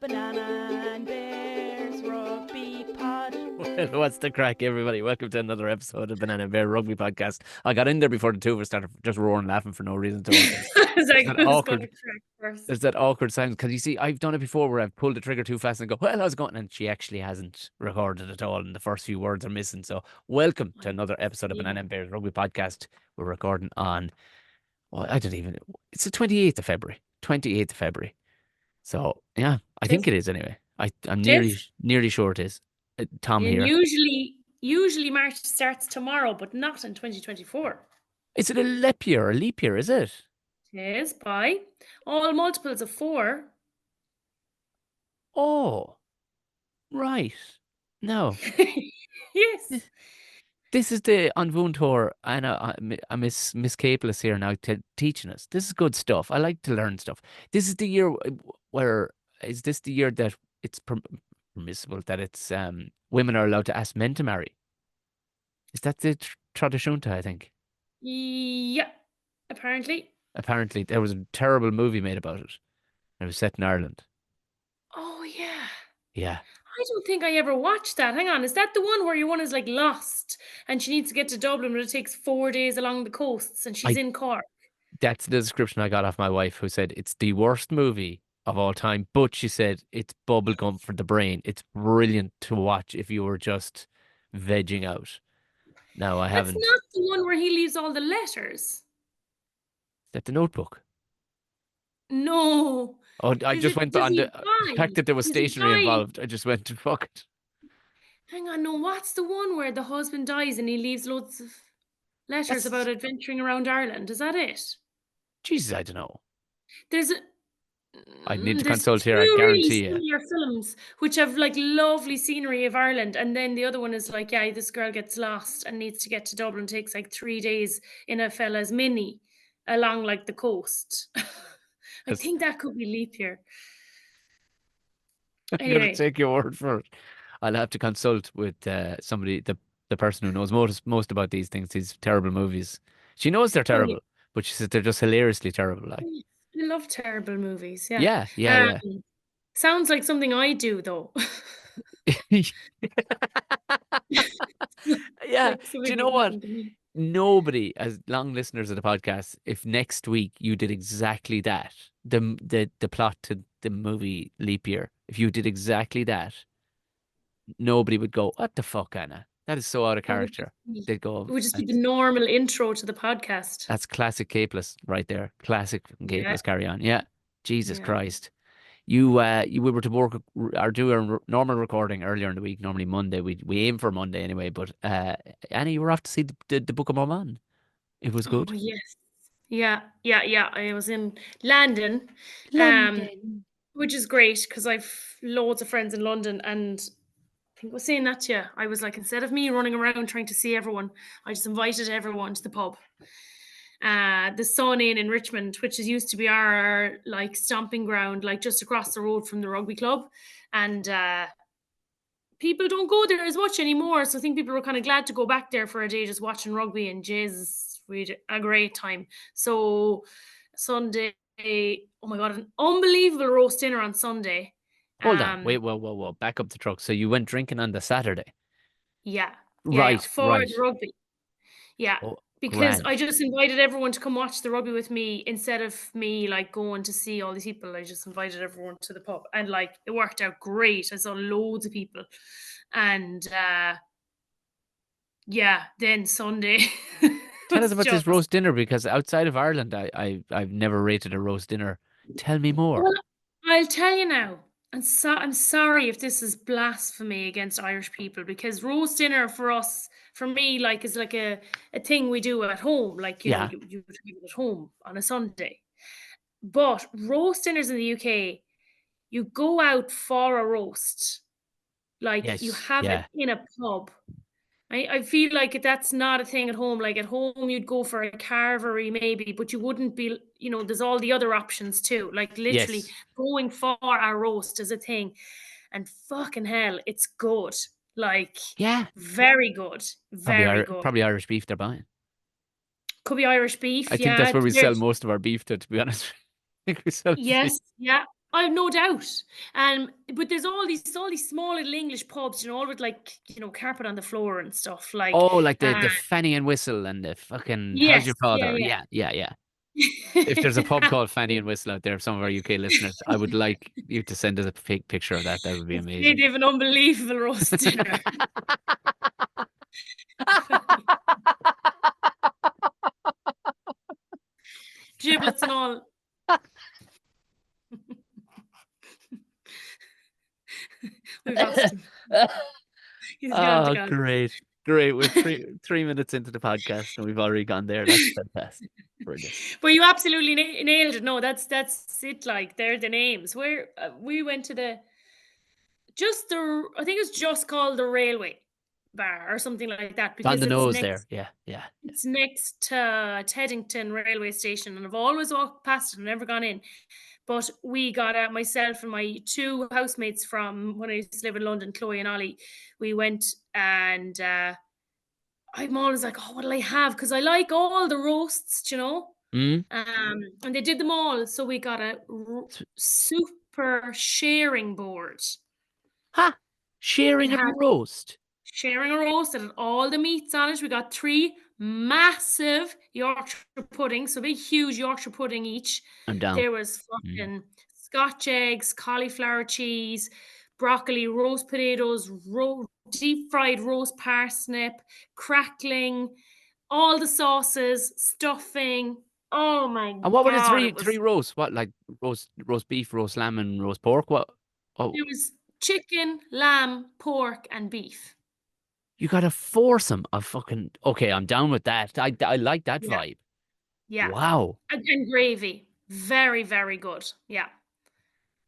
Banana and Bears Rugby Pod. Well, what's the crack, everybody? Welcome to another episode of Banana and Bear Rugby Podcast. I got in there before the two of us started just roaring, laughing for no reason at all. I was like, That who's going awkward. to crack first? There's that awkward sound because you see, I've done it before where I've pulled the trigger too fast and go, "Well, how's it going?" And she actually hasn't recorded at all, and the first few words are missing. So, welcome to another episode of Banana and Bears Rugby Podcast. We're recording on, well, I don't even. It's the 28th of February. 28th of February. So yeah, I think it is anyway. I'm nearly sure it is. Tom And here. usually March starts tomorrow, but not in 2024. Is it a leap year? Is it? It is by all multiples of 4. Oh, right. No, Yes. this is the Anvoon tour, and I Miss Capel is here now teaching us. This is good stuff. I like to learn stuff. This is the year where is this the year that it's permissible that it's women are allowed to ask men to marry? Is that the tradition? I think. Yeah, apparently. Apparently, there was a terrible movie made about it. It was set in Ireland. Oh, yeah. Yeah. I don't think I ever watched that. Hang on. Is that the one where your one is like lost and she needs to get to Dublin, but it takes 4 days along the coasts and she's in Cork? That's the description I got off my wife, who said it's the worst movie of all time, but she said it's bubblegum for the brain. It's brilliant to watch if you were just vegging out. No, I haven't. That's not the one where he leaves all the letters. Is that the Notebook? No. Oh, I just went on the fact that there was Does he stationery die? involved. I just went to fuck it. Hang on, no, what's the one where the husband dies and he leaves loads of letters about adventuring around Ireland? Is that it? Jesus, I don't know. There's I need to there's consult here, I two guarantee really you. similar films which have like lovely scenery of Ireland, and then the other one is like, yeah, this girl gets lost and needs to get to Dublin, takes like 3 days in a fella's mini along like the coast. I think that could be leap year. I'm Anyway. going to take your word for it. I'll have to consult with somebody, the person who knows most about these things, these terrible movies. She knows they're terrible, but she says they're just hilariously terrible. Like, I love terrible movies. Yeah. Yeah. Sounds like something I do, though. Yeah. Like Do you know what? Nobody, as long listeners of the podcast, if next week you did exactly that, the plot to the movie Leap Year, if you did exactly that, nobody would go, "What the fuck, Anna? That is so out of character." They'd go, It would just be the normal intro to the podcast. "That's classic Capeless right there. Classic Capeless. Carry on." Yeah. Jesus Christ. We were to work or do a normal recording earlier in the week, normally Monday. We aim for Monday anyway, but Annie, you were off to see the Book of Mormon. It was good. Oh, yes. Yeah. I was in London. Which is great because I've loads of friends in London, and I think I was saying that to you. I was like, instead of me running around trying to see everyone, I just invited everyone to the pub. The Sun Inn in Richmond, which used to be our like stomping ground, like just across the road from the rugby club, and people don't go there as much anymore. So I think people were kind of glad to go back there for a day just watching rugby, and Jesus, we had a great time. So Sunday, oh my God, an unbelievable roast dinner on Sunday. Hold on, wait, whoa, back up the truck. So you went drinking on the Saturday? Yeah. Right. For the rugby. Yeah. Oh, because grand. I just invited everyone to come watch the rugby with me instead of me like going to see all these people. I just invited everyone to the pub, and like it worked out great. I saw loads of people, and then Sunday. Tell us about this roast dinner, because outside of Ireland, I've never rated a roast dinner. Tell me more. Well, I'll tell you now. And so I'm sorry if this is blasphemy against Irish people, because roast dinner for me, like is like a thing we do at home. Like you know, you have it at home on a Sunday. But roast dinners in the UK, you go out for a roast. Like you have it in a pub. I feel like that's not a thing at home. Like at home, you'd go for a carvery maybe, but you wouldn't be, there's all the other options too. Like literally going for a roast is a thing. And fucking hell, it's good. Like, very good. Very good. Probably Irish beef they're buying. Could be Irish beef. I think that's where we sell most of our beef to be honest. I think we sell Yes, yeah. I've no doubt. But there's all these small little English pubs, all with like, carpet on the floor and stuff. Like, Oh, like the uh, the Fanny and Whistle and the fucking How's yes, Your yeah, Father? yeah. Yeah, yeah, yeah. If there's a pub called Fanny and Whistle out there, some of our UK listeners, I would like you to send us a fake picture of that. That would be They'd amazing. have an unbelievable roast dinner. Giblets and all. We've lost him. He's gone to Oh, God. great. Great. We're three minutes into the podcast and we've already gone there. That's fantastic. Brilliant. But you absolutely nailed it. No, that's it. Like, they're the names. Where we went to I think it's just called the Railway Bar or something like that, It's on because the it's nose there. next Yeah, yeah. it's next to Teddington railway station, and I've always walked past it and never gone in. But we got out, myself and my two housemates from when I used to live in London, Chloe and Ollie. We went, and I'm always like, oh, what'll I have? Because I like all the roasts. Mm? And they did them all. So we got a super sharing board. Ha! It Sharing a had roast. sharing a roast, it had all the meats on it. We got 3 massive Yorkshire puddings, so big, huge Yorkshire pudding each. I'm down. There was Mm. fucking Scotch eggs, cauliflower cheese, broccoli, roast potatoes, deep fried roast parsnip, crackling, all the sauces, stuffing. Oh my And what were the God, three it three was roasts? What, like roast beef, roast lamb, and roast pork? What? Oh, there was chicken, lamb, pork, and beef. you got a foursome of fucking. Okay, I'm down with that. I like that Yeah, vibe. yeah. Wow. And gravy. Very, very good. Yeah.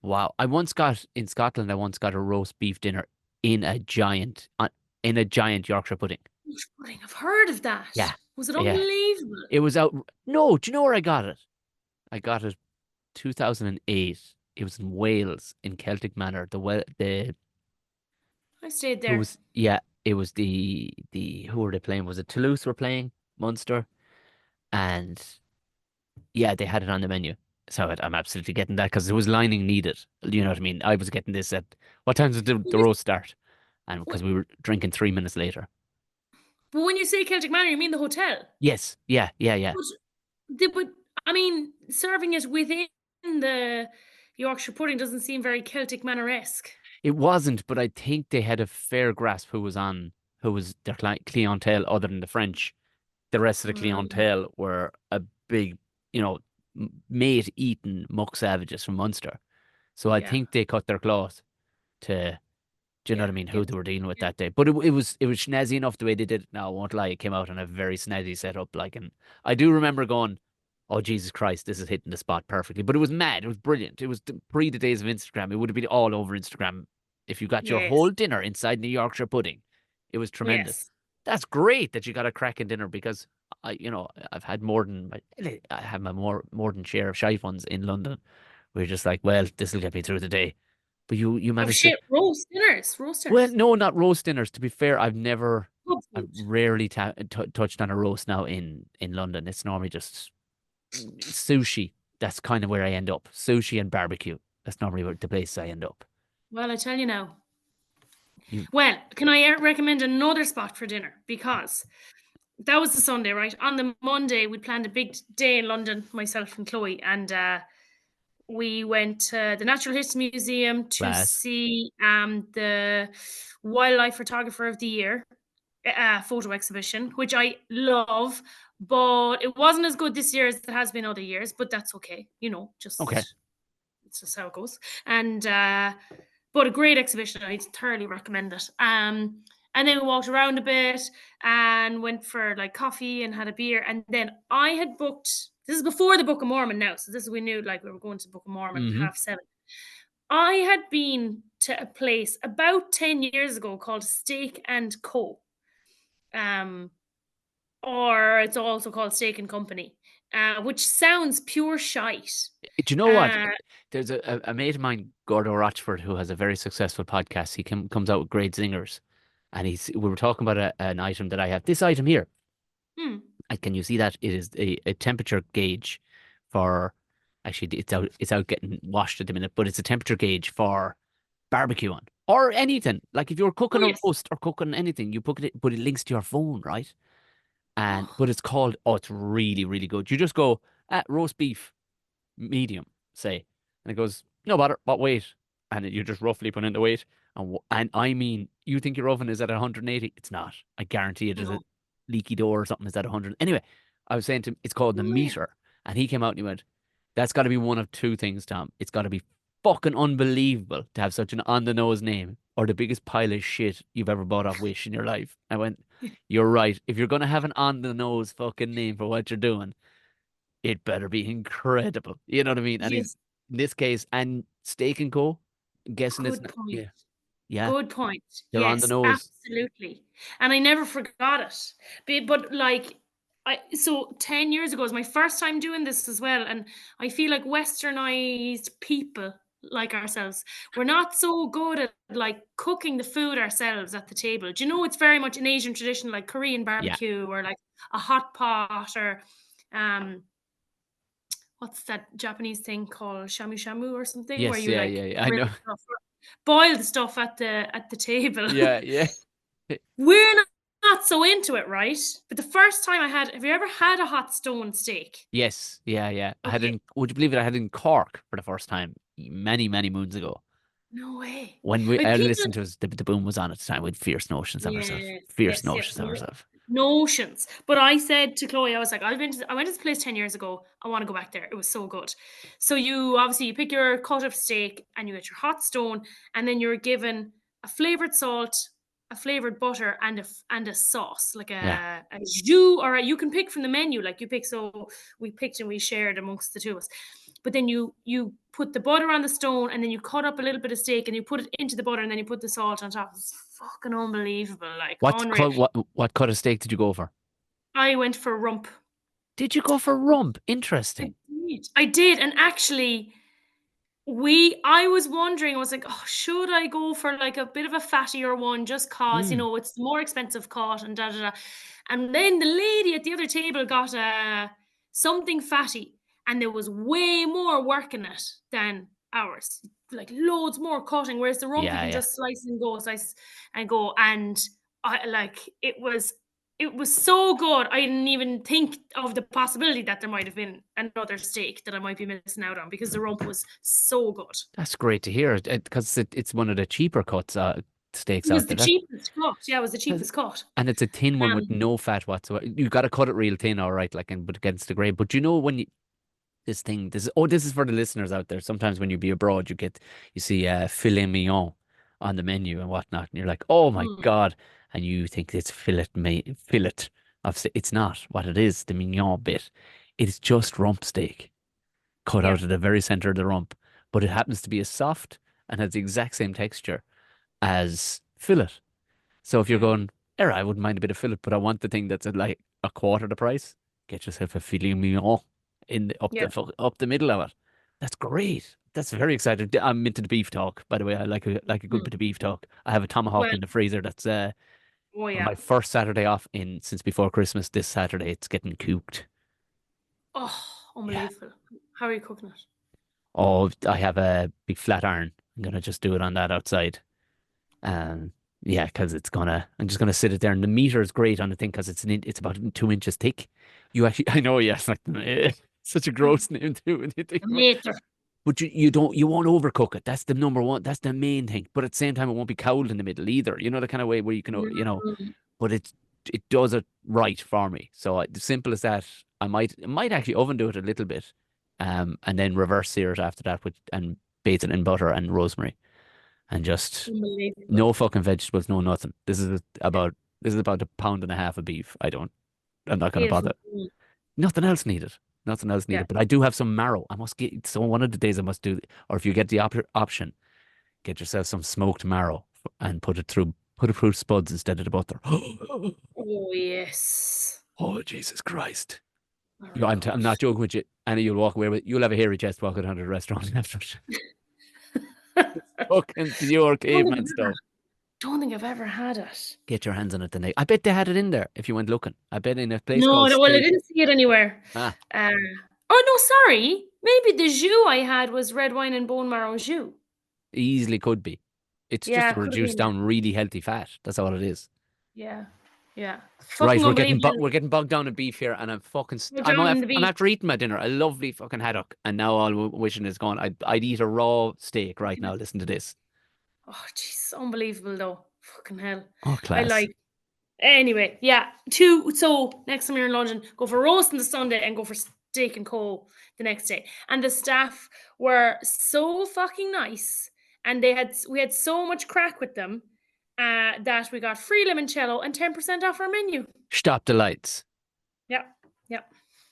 Wow. In Scotland, I once got a roast beef dinner in a giant Yorkshire pudding. Bush pudding. I've heard of Yeah. that. Was it Yeah. unbelievable? It was out. No, do you know where I got it? I got it 2008. It was in Wales in Celtic Manor. The I stayed who there. was yeah, it was the who were they playing? Was it Toulouse were playing? Munster? And yeah, they had it on the menu. So I'm absolutely getting that because there was lining needed. You know what I mean? I was getting this at what time did the When you, roast start? And because when, we were drinking 3 minutes later. but when you say Celtic Manor, you mean the hotel? Yes, yeah, yeah, yeah. But, but I mean, serving it within the Yorkshire pudding doesn't seem very Celtic Manor-esque. It wasn't, but I think they had a fair grasp who was their clientele other than the French. The rest of the Mm, clientele were a big, you know, mate eating muck savages from Munster. So I yeah, think they cut their cloth to, do you know what yeah, I mean, who get they were dealing with yeah, that day. But it was snazzy enough the way they did it. Now I won't lie, it came out on a very snazzy setup. Like, and I do remember going, "Oh Jesus Christ, this is hitting the spot perfectly." But it was mad. It was brilliant. It was pre the days of Instagram. It would have been all over Instagram if you got your yes, whole dinner inside the Yorkshire pudding. It was tremendous. yes. That's great that you got a cracking dinner because I've had I have my more than share of shy ones in London. We're just like, well, this will get me through the day. But you Oh managed to. shit, roast Well, dinners. no, not roast dinners. To be fair, Pub I've food. rarely touched on a roast now in London. It's normally just sushi. That's kind of where I end up. Sushi and barbecue. That's normally where the place I end up. Well, I tell you now. You Well, can I recommend another spot for dinner? Because that was the Sunday, right? On the Monday, we planned a big day in London, myself and Chloe, and we went to the Natural History Museum to class. see the Wildlife Photographer of the Year photo exhibition, which I love, but it wasn't as good this year as it has been other years, but that's okay. Okay. It's just how it goes. And but a great exhibition. I thoroughly recommend it. And then we walked around a bit and went for like coffee and had a beer. And then I had booked. This is before the Book of Mormon now, so this is we knew like we were going to the Book of Mormon at Mm-hmm. 7:30. I had been to a place about 10 years ago called Steak and Co. Um, or it's also called Steak and Company, which sounds pure shite. Do you know what? Uh, There's a mate of mine, Gordo Rochford, who has a very successful podcast. He comes out with great zingers, and we were talking about an item that I have. This item here. hmm, Can you see that? It is a temperature gauge for Actually, it's out getting washed at the minute, but it's a temperature gauge for barbecue on or anything. Like if you're Oh cooking a yes. roast or cooking anything, you put it, but it links to your phone, right? And Oh, but it's called. Oh, it's really really good. You just go roast beef, medium, say, and it goes no matter what weight, and you just roughly put in the weight, and I mean, you think your oven is at 180? It's not. I guarantee it is a no. leaky door or something is at 100. Anyway, I was saying to him, it's called the No way. meter, and he came out and he went, "That's got to be one of two things, Tom. It's got to be fucking unbelievable to have such an on the nose name, or the biggest pile of shit you've ever bought off Wish in your life." I went, "You're right. If you're gonna have an on the nose fucking name for what you're doing, it better be incredible." You know what I mean? And he's Yes. in this case, and Steak and Co. I'm guessing it's Good not, point. yeah, yeah, Good point. they're on the Yes, nose. absolutely. And I never forgot it. But like so 10 years ago was my first time doing this as well. And I feel like westernized people like ourselves, we're not so good at like cooking the food ourselves at the table. Do you know it's very much an Asian tradition like Korean Yeah. barbecue or like a hot pot or um what's that Japanese thing called shamu shamu or something where Yes. you Yeah. like Yeah. Yeah. I grill know. stuff boil the stuff at the table. Yeah. Yeah. We're not so into it, right? But the first time have you ever had a hot stone steak? Yes. Yeah. Yeah. I had Okay. in. Would you believe it? I had in Cork for the first time many many moons ago. No way. When Like I people, listened to us, the boom was on at the time with fierce notions of ourselves. yes, Fierce yes, yes. notions of ourselves. Notions. But I said to Chloe, I was like, I went to this place 10 years ago. I want to go back there. It was so good. So you pick your cut of steak and you get your hot stone, and then you're given a flavored salt, a flavored butter, and a sauce, like Yeah. a jus, or you can pick from the menu, like you pick. So we picked and we shared amongst the two of us. But then you put the butter on the stone, and then you cut up a little bit of steak, and you put it into the butter, and then you put the salt on top. It's fucking unbelievable, like unreal. What cut of steak did you go for? I went for rump. Did you go for rump? Interesting. I did, and actually, I was wondering. I was like, oh, should I go for like a bit of a fattier one, just cause Mm. it's the more expensive cut and da da da. And then the lady at the other table got something fatty, and there was way more work in it than ours. Like loads more cutting, whereas the rump you Yeah. can Yeah. just slice and go. And I like it was so good. I didn't even think of the possibility that there might have been another steak that I might be missing out on because the rump was so good. That's great to hear because it's one of the cheaper cuts steaks It was out the there. cheapest cut. Yeah, it was the That's, cheapest cut. and it's a thin one with Um, no fat whatsoever. You got to cut it real thin, all right, like, and but against the grain. But you know when you this is for the listeners out there. Sometimes when you be abroad, you see filet mignon on the menu and whatnot, and you're like, oh my mm, God, and you think it's fillet it's not what it is. The mignon bit, it's just rump steak cut yeah. out of the very center of the rump, but it happens to be as soft and has the exact same texture as fillet. So if you're Mm, going, I wouldn't mind a bit of fillet, but I want the thing that's at like a quarter the price. Get yourself a filet mignon yeah. up the middle of it. That's great. That's very exciting. I'm into the beef talk, by the way. I like a good Mm. bit of beef talk. I have a tomahawk Well, in the freezer. That's oh on yeah. my first Saturday off in since before Christmas. This Saturday, it's getting cooked. Oh, Yeah. unbelievable. How are you cooking it? Oh, I have a big flat iron. I'm gonna just do it on that outside. Yeah, because I'm just gonna sit it there, and the meter is great on the thing because it's about 2 inches thick. You actually, I know, yes, like such a Mm. gross name too. When you think A about it. meter. But you won't overcook it. That's the number one. That's the main thing. But at the same time, it won't be cowled in the middle either. You know the kind of way where you can, Mm. but it does it right for me. So the simple as that. I might actually oven do it a little bit, and then reverse sear it after that, and bathe it in butter and rosemary, and just Unbelievable. no fucking vegetables, no nothing. This is about a pound and a half of beef. I'm not gonna Beautiful. bother. Nothing else needed. Nothing else Yeah. needed. But I do have some marrow. I must get so one of the days I must do, or if you get the option, get yourself some smoked marrow and put it through spuds instead of the butter. Oh yes. Oh Jesus Christ! Very I'm good. not joking with you. Annie, you'll have a hairy chest walking out of the restaurant after fucking pure Don't think caveman I've ever, stuff. don't think I've ever had it. Get your hands on it tonight. I bet they had it in there if you went looking. I bet in a place No, called well, I Steak. didn't see it anywhere. Ah, Uh, oh no, sorry. Maybe the jus I had was red wine and bone marrow jus. Easily could be. It's just Yeah, to could have reduce been. down really healthy fat. That's all it is. Yeah. Yeah. Right, Fucking unbelievable. we're getting bogged down in beef here, and I'm fucking We're down in the I'm beef. after eating my dinner, a lovely fucking haddock, and now all wishing is gone. I'd eat a raw steak right now. Listen to this. Oh, jeez, unbelievable though. Fucking hell. Oh, I class. like. Anyway, yeah. So next time you're in London, go for roast on the Sunday and go for steak and co the next day. And the staff were so fucking nice, and we had so much crack with them that we got free limoncello and 10% off our menu. Stop the lights. Yeah, yeah.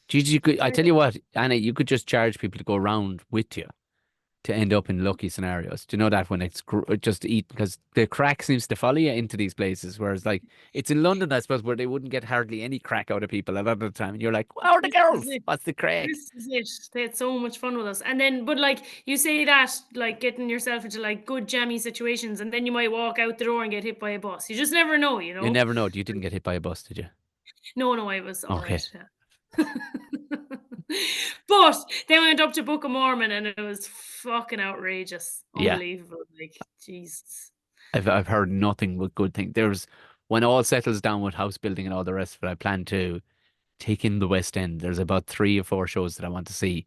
Gigi, I tell you what, Anna, you could just charge people to go around with you to end up in lucky scenarios. Do you know that when it's just eat, because the crack seems to follow you into these places, whereas like it's in London, I suppose, where they wouldn't get hardly any crack out of people a lot of the time, and you're like, "Where are the This is girls? it. What's the crack?" This is it. They had so much fun with us. And then, but like you say that, like getting yourself into like good jammy situations, and then you might walk out the door and get hit by a bus. You just never know, you You know? never know. You didn't get hit by a bus, did you? No, I was all Okay. right. Yeah. But then we went up to Book of Mormon and it was fucking outrageous. Yeah. Unbelievable. Like, Jesus. I've heard nothing but good things. There's when all settles down with house building and all the rest of it, I plan to take in the West End. There's about 3 or 4 shows that I want to see,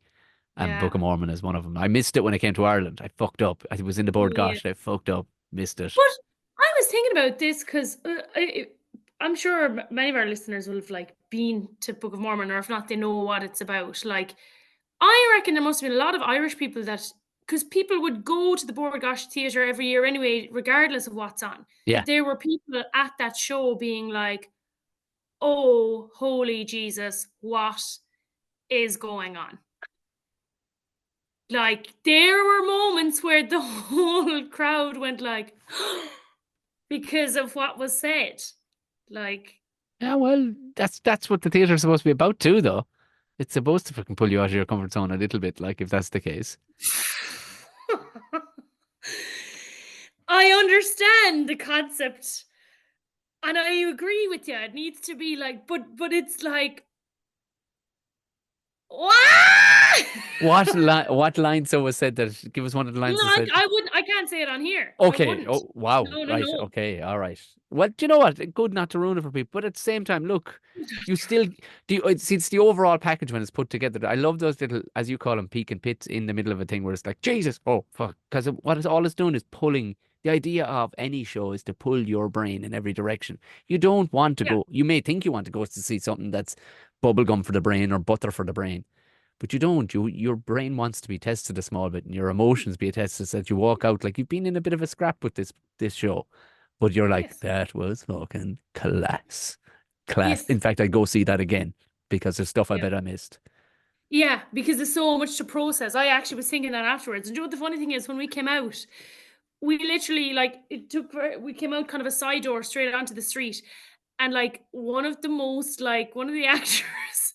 and Yeah. Book of Mormon is one of them. I missed it when I came to Ireland. I fucked up. I was in the board. Yeah. Gosh, I fucked up. Missed it. But I was thinking about this because I'm sure many of our listeners will have like been to Book of Mormon, or if not, they know what it's about. Like, I reckon there must have been a lot of Irish people that, because people would go to the Bord Gáis Theatre every year anyway, regardless of what's on. Yeah. That there were people at that show being like, "Oh, holy Jesus, what is going on?" Like, there were moments where the whole crowd went like, because of what was said. Like, Yeah, well, that's what the theatre's supposed to be about too, though. It's supposed to fucking pull you out of your comfort zone a little bit, like if that's the case. I understand the concept, and I agree with you. It needs to be like, but it's like, what? What line so was said that? Give us one of the No, lines that said. I wouldn't. I can't say it on here. Okay. I wouldn't. Oh, wow. No, Right. no. Okay. All right. Well, do you know what? Good not to ruin it for people, but at the same time, look, you still do. It's the overall package when it's put together. I love those little, as you call them, peak and pits in the middle of a thing where it's like, Jesus, oh fuck, because all it's doing is pulling. The idea of any show is to pull your brain in every direction. You don't want to Yeah. go. You may think you want to go to see something that's bubblegum for the brain or butter for the brain. But you don't. Your brain wants to be tested a small bit, and your emotions be tested, so that you walk out like you've been in a bit of a scrap with this show. But you're like, Yes. that was fucking class. Yes. In fact, I'd go see that again because there's stuff I Yeah. bet I missed. Yeah, because there's so much to process. I actually was thinking that afterwards. And you know what the funny thing is, when we came out, we literally like we came out kind of a side door straight onto the street, and like one of the actors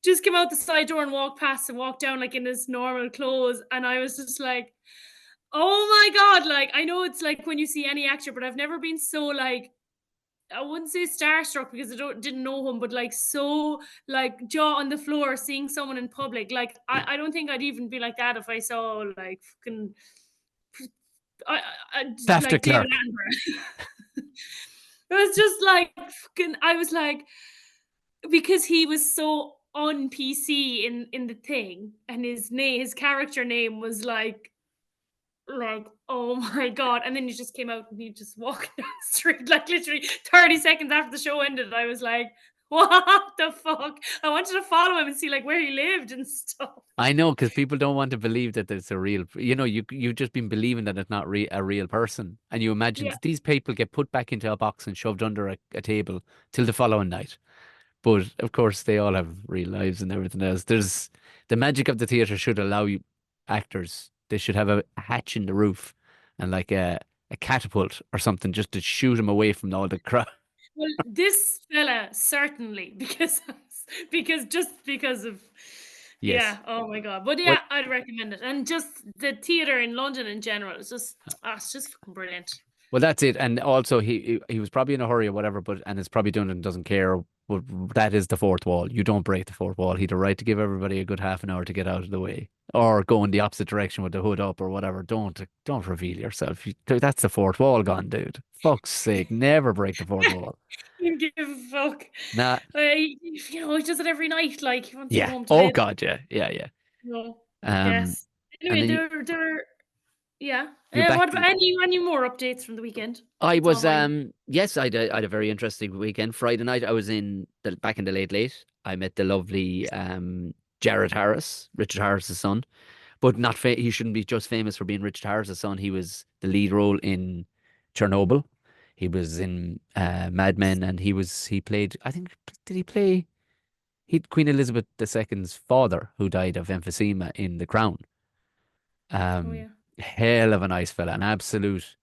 just came out the side door and walked past and walked down like in his normal clothes, and I was just like, oh my God, like I know it's like when you see any actor, but I've never been so like, I wouldn't say starstruck because I didn't know him, but like so like jaw on the floor seeing someone in public. Like I don't think I'd even be like that if I saw like fucking BAFTA like David clerk. Attenborough. It was just like fucking, I was like, because he was so on PC in the thing, and his character name was like, oh my God. And then he just came out and he just walked down the street like literally 30 seconds after the show ended. I was like, what the fuck? I wanted to follow him and see like where he lived and stuff. I know, because people don't want to believe that it's a real. You've just been believing that it's not a real person, and you imagine Yeah. that these people get put back into a box and shoved under a table till the following night. But of course, they all have real lives and everything else. There's the magic of the theatre should allow you actors. They should have a hatch in the roof and like a catapult or something just to shoot them away from all the crowd. Well, this fella certainly, because of Yes. yeah, oh my God. But Well- yeah, I'd recommend it. And just the theatre in London in general, it's just fucking brilliant. Well, that's it. And also, he was probably in a hurry or whatever, and is probably doing it and doesn't care But that is the fourth wall. You don't break the fourth wall. He'd a right to give everybody a good half an hour to get out of the way, or go in the opposite direction with the hood up or whatever. Don't reveal yourself. That's the fourth wall gone, dude. Fuck's sake, never break the fourth wall. You give a fuck. Nah, He does it every night. Like he wants to go yeah. home to Oh bed. God, yeah, yeah, yeah. No, I Um, guess. and Anyway, then they're yeah. you're back. What about any more updates from the weekend? I It's all was mine. yes, I had a very interesting weekend. Friday night I was back in the late. I met the lovely Jared Harris, Richard Harris's son. But not he shouldn't be just famous for being Richard Harris's son. He was the lead role in Chernobyl. He was in Mad Men, and he played, I think, did he play Queen Elizabeth II's father, who died of emphysema in The Crown. Oh Um, yeah. hell of a nice fella, an absolute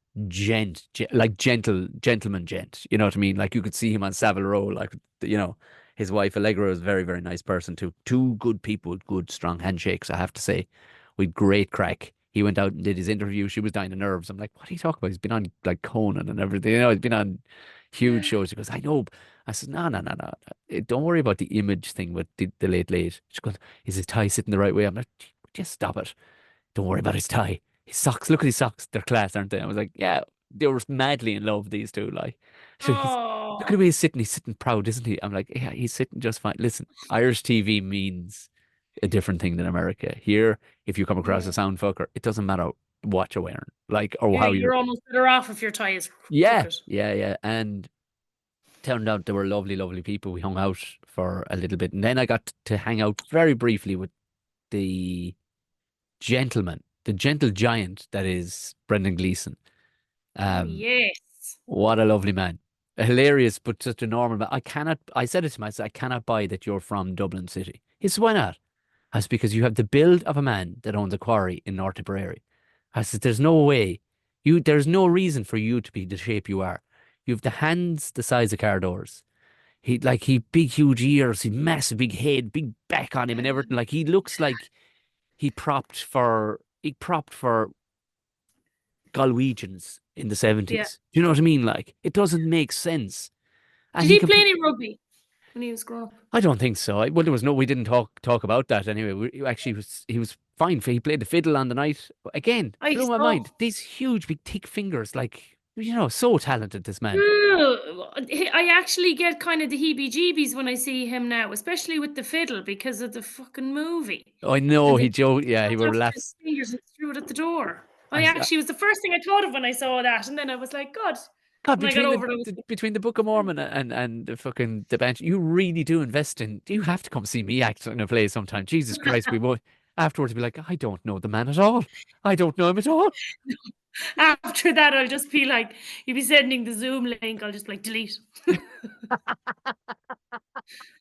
like gentleman gent. You know what I mean? Like you could see him on Savile Row. Like his wife Allegra was a very very nice person too. Two good people with good strong handshakes. I have to say, with great crack. He went out and did his interview. She was dying of nerves. I'm like, what are you talking about? He's been on like Conan and everything. He's been on huge shows. He goes, I know. I said, no, no, no, no. Don't worry about the image thing with the late. She goes, is his tie sitting the right way? I'm like, just stop it. Don't worry about his tie. His socks. Look at his socks. They're class, aren't they? I was like, yeah, they were madly in love, these two. Like, so look at the Oh way he's sitting. He's sitting proud, isn't he? I'm like, yeah, he's sitting just fine. Listen, Irish TV means a different thing than America. Here, if you come across yeah. a sound fucker, it doesn't matter what you're wearing, like, or how You're almost better off if your tie is Yeah, crooked. yeah, yeah. And turned out they were lovely, lovely people. We hung out for a little bit, and then I got to hang out very briefly with the gentleman, the gentle giant that is Brendan Gleeson. Oh Um, yes. what a lovely man. Hilarious, but such a normal man. I said it to myself, I cannot buy that you're from Dublin City. He said, why not? I said, because you have the build of a man that owns a quarry in North Tipperary. I said, there's no way. There's no reason for you to be the shape you are. You have the hands the size of car doors. He big huge ears, he massive big head, big back on him and everything. Like he looks like he propped for Galwegians in the Yeah. 70s. Do you know what I mean? Like it doesn't make sense. And Did he he could play any rugby when he was growing up? I don't think so. Well, there was no. We didn't talk about that anyway. He was fine. He played the fiddle on the night. Again, I blew my saw. mind. These huge, big, thick fingers. Like so talented. This man. I actually get kind of the heebie-jeebies when I see him now, especially with the fiddle because of the fucking movie. I know And they he joked. Yeah, he chopped would off relax. his fingers and threw it at the door. I, I s- actually was the first thing I thought of when I saw that, and then I was like, God. God, When I got between over it, I was like, between the Book of Mormon and the fucking the bench, you really do invest in. You have to come see me act in a play sometime. Jesus Christ, we would afterwards be like, I don't know the man at all. I don't know him at all. after that, I'll just be like, you'll be sending the Zoom link. I'll just be like, delete.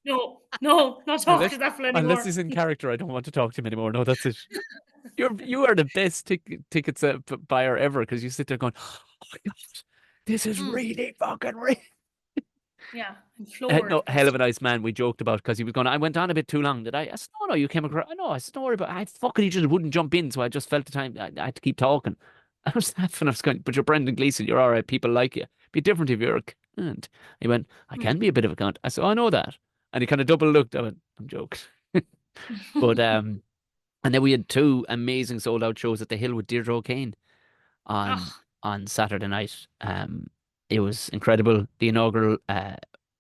No, not talk to Unless that fella unless anymore. he's in character, I don't want to talk to him anymore. No, that's it. You are the best tickets buyer ever because you sit there going, oh my God, this is Mm, really fucking real. yeah, I'm floored. No, hell of a nice man. We joked about because he was going. I went on a bit too long. Did I? I said, no, you came across. No, I said, don't worry about. I fucking he just wouldn't jump in, so I just felt the time. I had to keep talking. I was laughing. I was going, but you're Brendan Gleeson. You're all right. People like you. Be different if you're a cunt. He went, I can be a bit of a cunt. I said, oh, I know that. And he kind of double looked. I went, I'm joking. But and then we had two amazing sold out shows at the Hill with Deirdre O'Kane on Oh, on Saturday night. It was incredible. The inaugural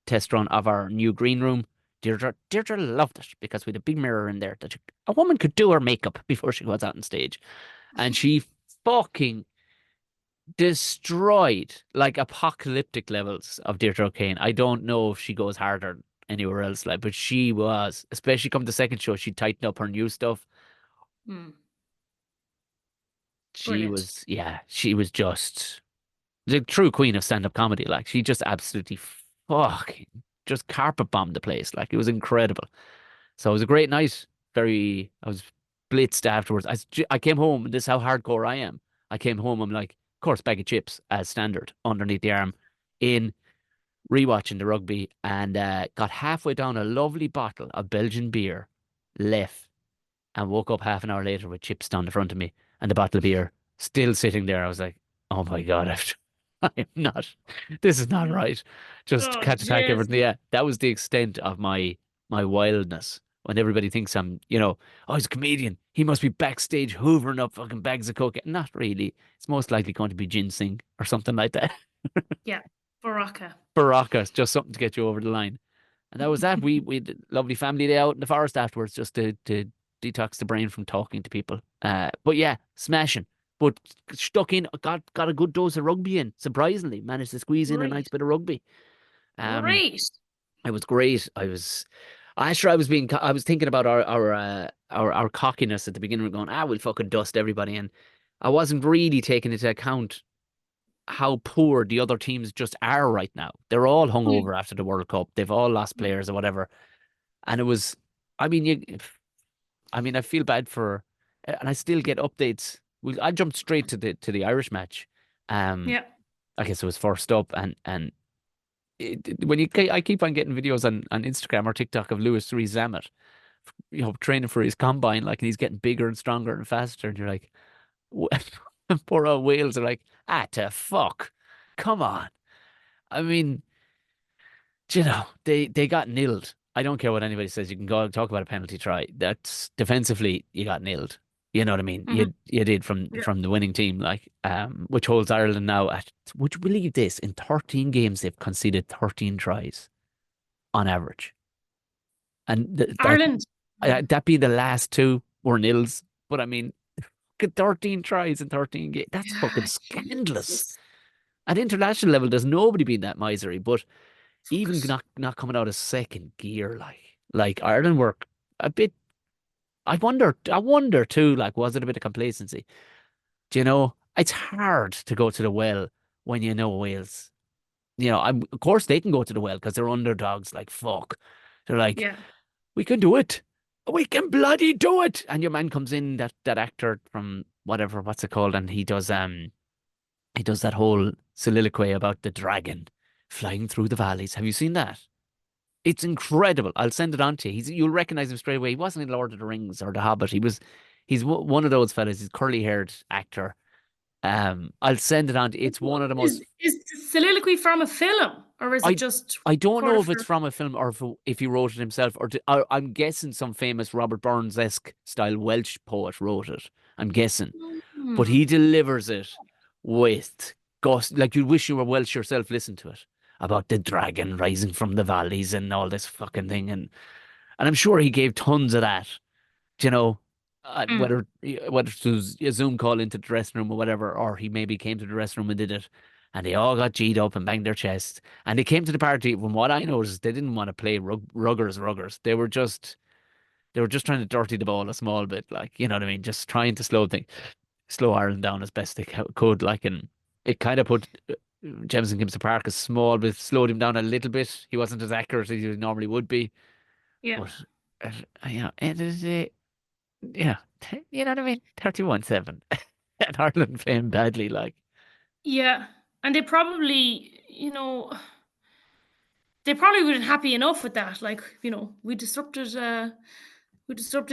test run of our new green room. Deirdre loved it because we had a big mirror in there that a woman could do her makeup before she goes out on stage, and she fucking destroyed like apocalyptic levels of Deirdre O'Kane. I don't know if she goes harder anywhere else, like, but she was, especially come the second show, she tightened up her new stuff. mm, She brilliant. was, yeah, she was just the true queen of stand-up comedy. Like she just absolutely fucking just carpet bombed the place. Like it was incredible. So it was a great night. I was blitzed afterwards. I came home. This is how hardcore I am. I came home. I'm like, of course, bag of chips as standard underneath the arm, in rewatching the rugby, and got halfway down a lovely bottle of Belgian beer, left, and woke up half an hour later with chips down the front of me and the bottle of beer still sitting there. I was like, oh my God, I'm not. This is not right. Just Oh, catch attack jeez. everything. Yeah, that was the extent of my wildness. When everybody thinks I'm, oh, he's a comedian. He must be backstage hoovering up fucking bags of coke. Not really. It's most likely going to be ginseng or something like that. Yeah, Baraka. Baracas, just something to get you over the line. And that was that. We had a lovely family day out in the forest afterwards, just to detox the brain from talking to people. But yeah, smashing. But stuck in, got a good dose of rugby in. Surprisingly, managed to squeeze in a nice Great. bit of rugby. Um, Great. it was great. I was thinking about our cockiness at the beginning. We're going, we'll fucking dust everybody, and I wasn't really taking into account how poor the other teams just are right now. They're all Mm, hungover after the World Cup. They've all lost mm, players or whatever. And it was, I mean, I feel bad for, and I still get updates. I jumped straight to the Irish match. Um, yeah. I guess it was first up, and I keep on getting videos on Instagram or TikTok of Lewis Rees Zammit, training for his combine, like, and he's getting bigger and stronger and faster, and you're like, poor old Wales are like, to fuck, come on. I mean, they got nilled. I don't care what anybody says. You can go talk about a penalty try. That's defensively, you got nilled. You know what I mean? Mhm. You did from Yeah. the winning team, like which holds Ireland now at. Would you believe this? In 13 games, they've conceded 13 tries on average, and Ireland. Yeah. that being the last two were nils. But I mean, look at 13 tries in 13 games. That's fucking Yeah, scandalous. Jesus. At international level, there's nobody been that misery. But even Focus. not coming out of second gear, like Ireland were a bit. I wonder too, like, was it a bit of complacency? Do you know? It's hard to go to the well when you know Wales. Of course they can go to the well because they're underdogs. Like, fuck, they're like, Yeah. we can do it. We can bloody do it. And your man comes in, that actor from whatever, what's it called, and he does that whole soliloquy about the dragon flying through the valleys. Have you seen that? It's incredible. I'll send it on to you. You'll recognize him straight away. He wasn't in Lord of the Rings or The Hobbit. He's one of those fellas. He's a curly-haired actor. I'll send it on to you. It's one of the most. Is the soliloquy from a film or is it I just I don't know recorded if it's for? from a film or if he wrote it himself, I'm guessing some famous Robert Burns-esque style Welsh poet wrote it. I'm guessing, but Hmm. he delivers it with gust. Like, you'd wish you were Welsh yourself. Listen to it about the dragon rising from the valleys and all this fucking thing, and I'm sure he gave tons of that. You know, Mm. whether it was a Zoom call into the dressing room or whatever, or he maybe came to the dressing room and did it, and they all got G'd up and banged their chest, and they came to the party. From what I noticed, they didn't want to play ruggers. They were just trying to dirty the ball a small bit, like, you know what I mean, just trying to slow Ireland down as best they could, like, and it kind of put Jemison Gibson Park a small bit, slowed him down a little bit. He wasn't as accurate as he normally would be, Yeah. but end of the day, yeah, you know what I mean? 31-7. And Ireland playing badly, like. Yeah. And they probably weren't happy enough with that. Like, we disrupted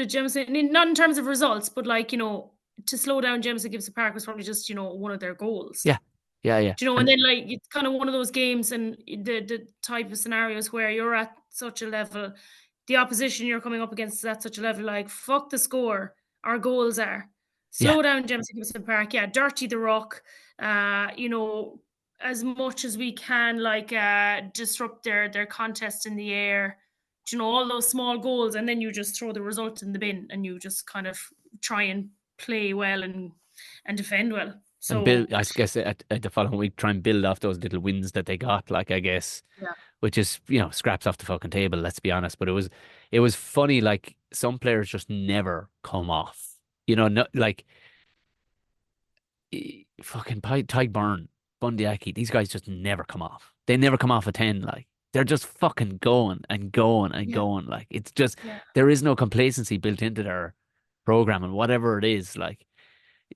Jameson, not in terms of results, but like, to slow down Jameson Gibson Park was probably just, one of their goals. Yeah, yeah, yeah. And then like it's kind of one of those games and the type of scenarios where you're at such a level, the opposition you're coming up against is at such a level, like fuck the score. Our goals are Yeah, slow down Jameson Gibson Park, yeah, dirty the rock, as much as we can, like disrupt their contest in the air. All those small goals, and then you just throw the result in the bin and you just kind of try and play well and defend well. and build. So I guess at the following week, try and build off those little wins that they got. Like, I guess, yeah. which is, scraps off the fucking table. Let's be honest. But it was funny. Like, some players just never come off. No, like, fucking Tyke Byrne, Bundy Aki. These guys just never come off. They never come off a 10. Like, they're just fucking going and going and Yeah. going. Like, it's just, Yeah. there is no complacency built into their program and whatever it is. Like,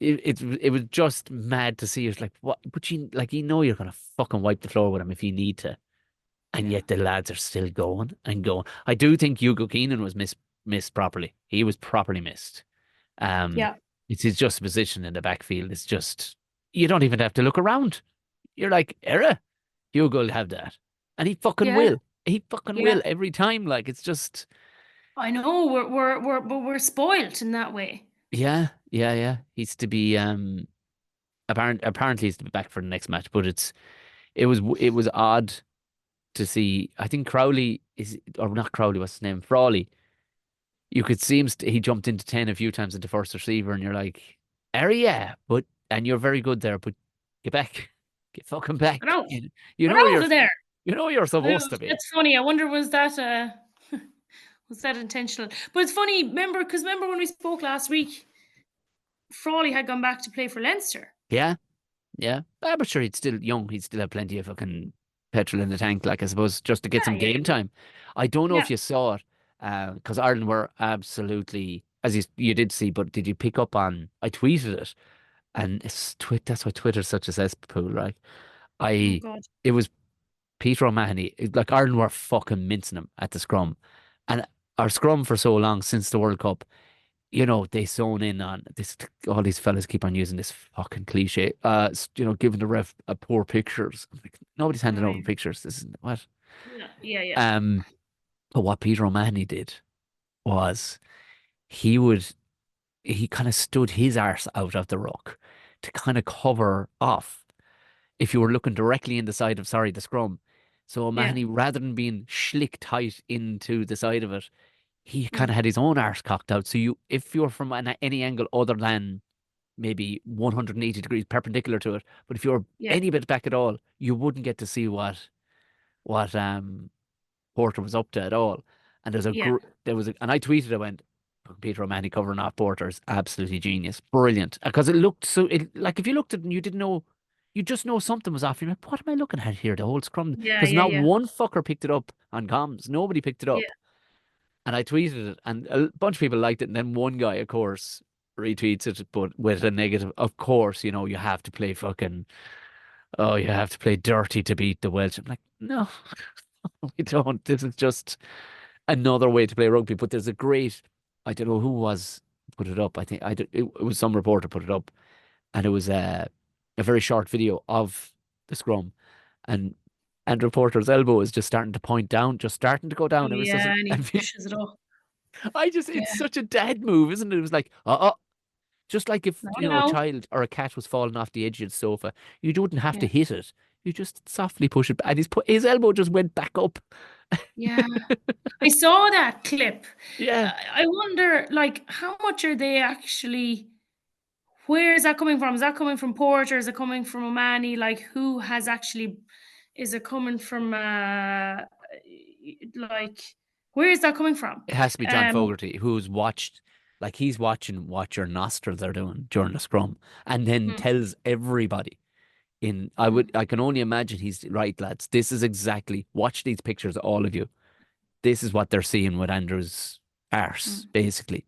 it was just mad to see. It's like, what? But you're gonna fucking wipe the floor with him if you need to, and Yeah. yet the lads are still going and going. I do think Hugo Keenan was missed properly. He was properly missed. Um, Yeah. it's his just position in the backfield. It's just, you don't even have to look around. You're like, Era, Hugo will have that. And he fucking Yeah, will. He fucking yeah. will every time. Like, it's just, I know but we're spoilt in that way. yeah, yeah, yeah. He's to be, apparently he's to be back for the next match, but it was odd to see. I think Crowley is, or not Crowley, what's his name? Frawley. You could see him, he jumped into 10 a few times at the first receiver, and you're like, Area, yeah, and you're very good there, but get back. Get fucking Get back. out. You Get know out you're, of there. you know you're I know, supposed to be. that's funny. I wonder was that intentional? But it's funny, remember when we spoke last week, Frawley had gone back to play for Leinster. Yeah, yeah. But sure, he's still young. He'd still have plenty of fucking petrol in the tank, like I suppose, just to get Yeah, some yeah, game time. I don't know yeah. if you saw it, because Ireland were absolutely, as you did see, but did you pick up on? I tweeted it, and that's why Twitter's such a cesspool, right? Oh I God. It was Peter O'Mahony. Like Ireland were fucking mincing him at the scrum, and our scrum for so long since the World Cup. They zone in on this. All these fellas keep on using this fucking cliche. Giving the ref a poor pictures. I'm like, nobody's handing over Right. pictures. This is what. Yeah, yeah, yeah. Um, but what Peter O'Mahony did was he would he kind of stood his arse out of the ruck to kind of cover off if you were looking directly in the side of, sorry, the scrum. So Yeah. O'Mahony, rather than being schlick tight into the side of it, he kind Mm. of had his own arse cocked out. So if you're from any angle other than maybe 180 degrees perpendicular to it, but if you're Yeah. any bit back at all, you wouldn't get to see what Porter was up to at all. And Yeah. and I tweeted, I went, Peter O'Mahony covering off Porter is absolutely genius, brilliant, because it looked so. Like if you looked at it and you didn't know. You just know something was off. You're like, what am I looking at here? The whole scrum. Yeah, Because yeah, not yeah. one fucker picked it up on comms. Nobody picked it Yeah. up. And I tweeted it, and a bunch of people liked it. And then one guy, of course, retweets it, but with a negative. Of course, you have to play fucking. Oh, you have to play dirty to beat the Welsh. I'm like, no, we don't. This is just another way to play rugby. But there's a great. I don't know who was put it up. I think it was some reporter put it up, and it was a very short video of the scrum, and reporter's elbow is just starting to point down, just starting to go down ever so. Yeah, and he pushes it off. It's Yeah. such a dad move, isn't it? It was like, just like if, No, a no. child or a cat was falling off the edge of the sofa, you wouldn't have to Yeah. hit it. You just softly push it back. And his elbow just went back up. Yeah. I saw that clip. Yeah. I wonder, like, how much are they actually? Where is that coming from? Is that coming from Porter? Is it coming from Omani? Like, who has actually? Is it coming from? Like, where is that coming from? It has to be John Um, Fogarty, who's watched, like he's watching what your nostrils are doing during the scrum and then mm, tells everybody mm, I can only imagine he's right, lads. This is exactly, watch these pictures, all of you. This is what they're seeing with Andrew's arse, mm. basically.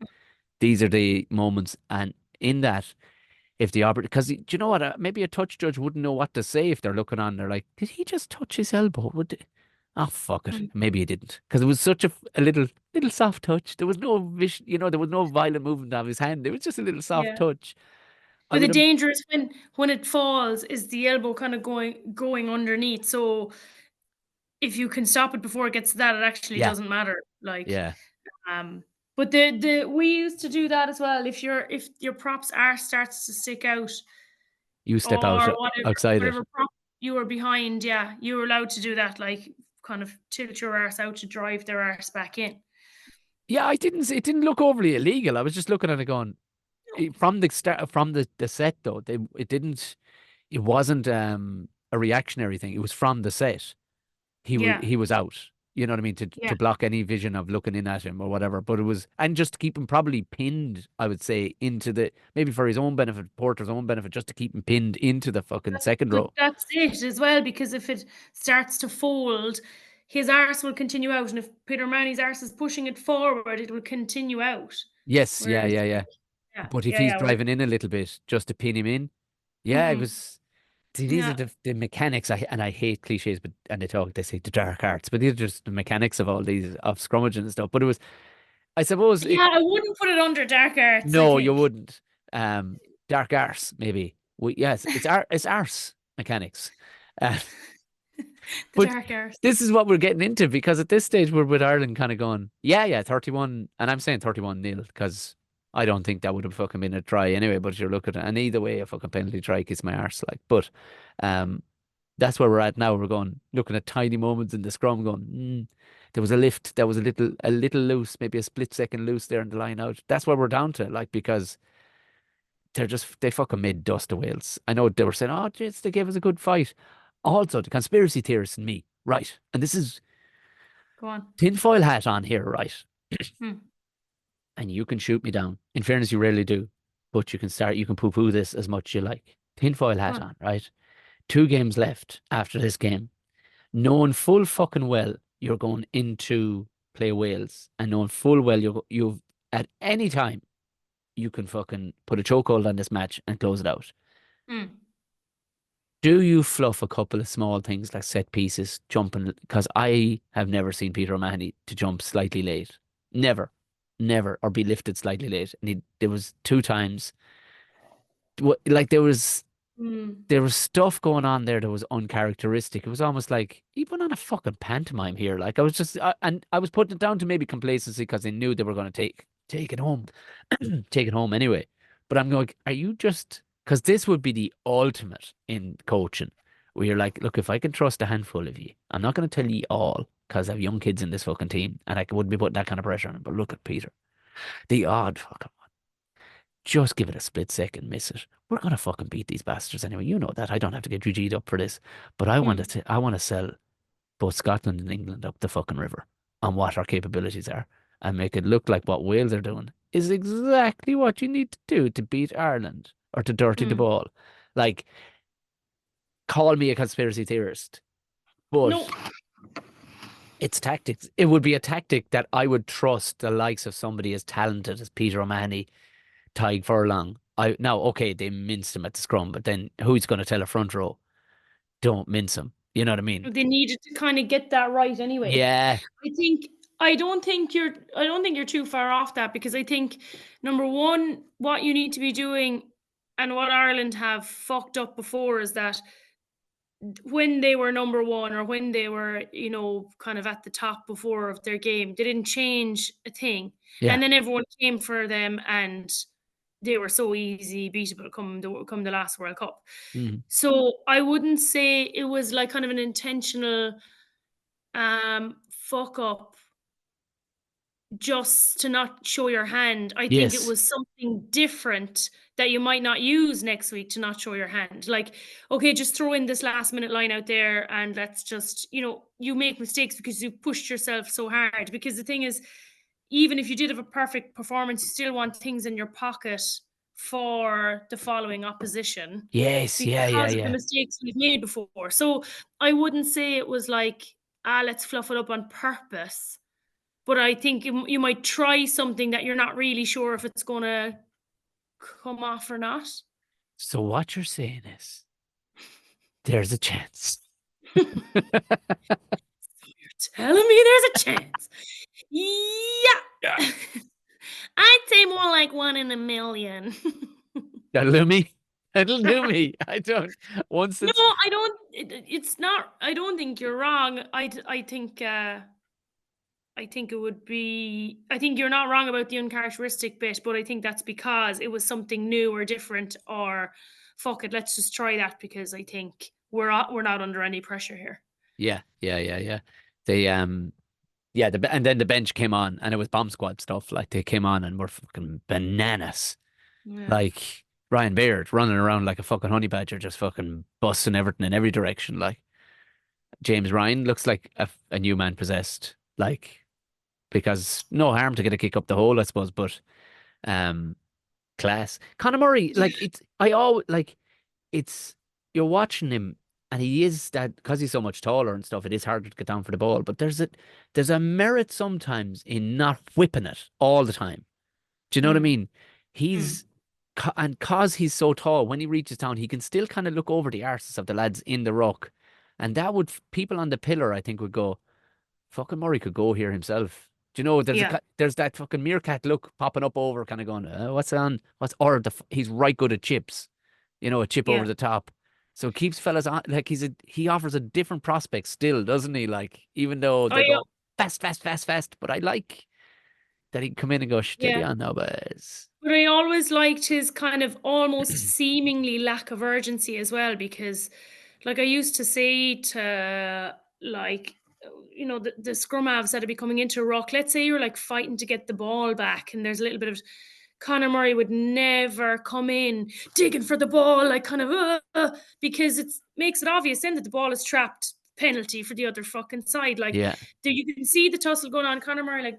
These are the moments. And in that, if the operator, because do you know what? Maybe a touch judge wouldn't know what to say if they're looking on. They're like, did he just touch his elbow? Oh, fuck it. Mm. Maybe he didn't. Because it was such a little soft touch. There was no there was no violent movement of his hand. It was just a little soft Yeah. touch. I But the would have, danger is when it falls, is the elbow kind of going underneath. So if you can stop it before it gets to that, it actually yeah, doesn't matter. Like, yeah. but the we used to do that as well. If your props are starts to stick out You step out or whatever outside it. whatever prop you were behind, yeah, you were allowed to do that. Like, kind of tilt your arse out to drive their arse back in. Yeah, it didn't look overly illegal. I was just looking at it going, from the start, from the set though, it wasn't a reactionary thing. It was from the set. Yeah, He was out. You know what I mean? yeah. To block any vision of looking in at him or whatever. But it was, and just to keep him probably pinned, I would say, into maybe for his own benefit, Porter's own benefit, just to keep him pinned into the fucking second But row. that's it as well, because if it starts to fold, his arse will continue out, and if Peter Manny's arse is pushing it forward, it will continue out. Yes, yeah, Whereas, yeah, yeah. yeah, But if yeah, he's yeah. driving in a little bit just to pin him in, yeah, it Mhm. was. See, these are Yeah. the mechanics. I hate cliches, but and they say the dark arts, but these are just the mechanics of all these of scrummaging and stuff. But it was, I suppose, Yeah, I wouldn't put it under dark arts, I no, you think. wouldn't. Dark arse, maybe. Yes, it's arse mechanics. Uh, The but dark arts. this is what we're getting into because at this stage we're with Ireland kind of going, yeah, 31, and I'm saying 31-0 because I don't think that would have fucking been a try anyway. But you're looking at and either way, a fucking penalty try kiss my arse like. But um, that's where we're at now. We're going looking at tiny moments in the scrum, going, there was a lift, there was a little loose, maybe a split second loose there in the line out. That's where we're down to, like because they fucking made dust of Wales. I know they were saying, oh, jeez, they gave us a good fight. Also, the conspiracy theorists and me, right? And this is Go on. tinfoil hat on here, right? Hmm. And you can shoot me down. In fairness, you rarely do, but you can poo-poo this as much as you like. Tinfoil hat on, right? 2 games left after this game. Knowing full fucking well you're going into play Wales and knowing full well you've at any time you can fucking put a chokehold on this match and close it out. Hmm. Do you fluff a couple of small things like set pieces, jumping? Because I have never seen Peter O'Mahony to jump slightly late. Never, never, or be lifted slightly late. And there was 2 times, like there was stuff going on there that was uncharacteristic. It was almost like he put on a fucking pantomime here. Like and I was putting it down to maybe complacency because they knew they were going to take it home, take it home anyway. But I'm going, are you just because this would be the ultimate in coaching, where you're like, look, if I can trust a handful of you, I'm not going to tell you all because I have young kids in this fucking team, and I wouldn't be putting that kind of pressure on them. But look at Peter, the odd fucking one. Just give it a split second, miss it. We're gonna fucking beat these bastards anyway. You know that. I don't have to get you G'd up for this. But I want to sell both Scotland and England up the fucking river on what our capabilities are and make it look like what Wales are doing is exactly what you need to do to beat Ireland or to dirty the ball. Like, call me a conspiracy theorist, but No. it's tactics. It would be a tactic that I would trust the likes of somebody as talented as Peter O'Mahony, Tadhg Furlong. Now, okay, they minced him at the scrum, but then who's going to tell a front row, don't mince him? You know what I mean? They needed to kind of get that right anyway. Yeah. I don't think you're too far off that, because I think number one, what you need to be doing and what Ireland have fucked up before is that when they were number one or when they were, kind of at the top before of their game, they didn't change a thing. Yeah. And then everyone came for them and they were so easy beatable come the last World Cup. Mhm. So I wouldn't say it was like kind of an intentional fuck up just to not show your hand. I think it Yes. was something different that you might not use next week to not show your hand. Like, okay, just throw in this last minute line out there and let's just, you make mistakes because you pushed yourself so hard. Because the thing is, even if you did have a perfect performance, you still want things in your pocket for the following opposition Yes. Yeah. because of the Yeah. mistakes we've made before. So I wouldn't say it was like, let's fluff it up on purpose. But I think you might try something that you're not really sure if it's going to come off or not. So what you're saying is there's a chance. You're telling me there's a chance. Yeah. I'd say more like 1 in a million. That'll do me. That'll do me. I don't. Once No, it's I don't. It's not. I don't think you're wrong. I think. I think it would be. I think you're not wrong about the uncharacteristic bit, but I think that's because it was something new or different, or fuck it, let's just try that because I think we're not under any pressure here. yeah. They and then the bench came on and it was bomb squad stuff. Like they came on and were fucking bananas. Yeah. Like Ryan Baird running around like a fucking honey badger, just fucking busting everything in every direction. Like James Ryan looks like a new man possessed. Like, because no harm to get a kick up the hole, I suppose, but class. Conor Murray, like you're watching him and he is that because he's so much taller and stuff, it is harder to get down for the ball. But there's a merit sometimes in not whipping it all the time. Do you know what I mean? And cause he's so tall, when he reaches down, he can still kind of look over the arses of the lads in the ruck. And that would, people on the pillar, I think, would go, fucking Murray could go here himself. Do you know, there's that fucking meerkat look popping up over, kind of going, what's on? He's right good at chips. A chip over the top. So it keeps fellas on, like he offers a different prospect still, doesn't he? Like, even though they I go fast, fast, fast, fast, but I like that he can come in and go steady yeah. on now, boys. But I always liked his kind of almost seemingly lack of urgency as well, because like I used to say to like the scrum halves that would be coming into a rock, let's say you're like fighting to get the ball back and there's a little bit of Conor Murray would never come in digging for the ball, like kind of because it makes it obvious then that the ball is trapped, penalty for the other fucking side. Like Yeah. you can see the tussle going on. Conor Murray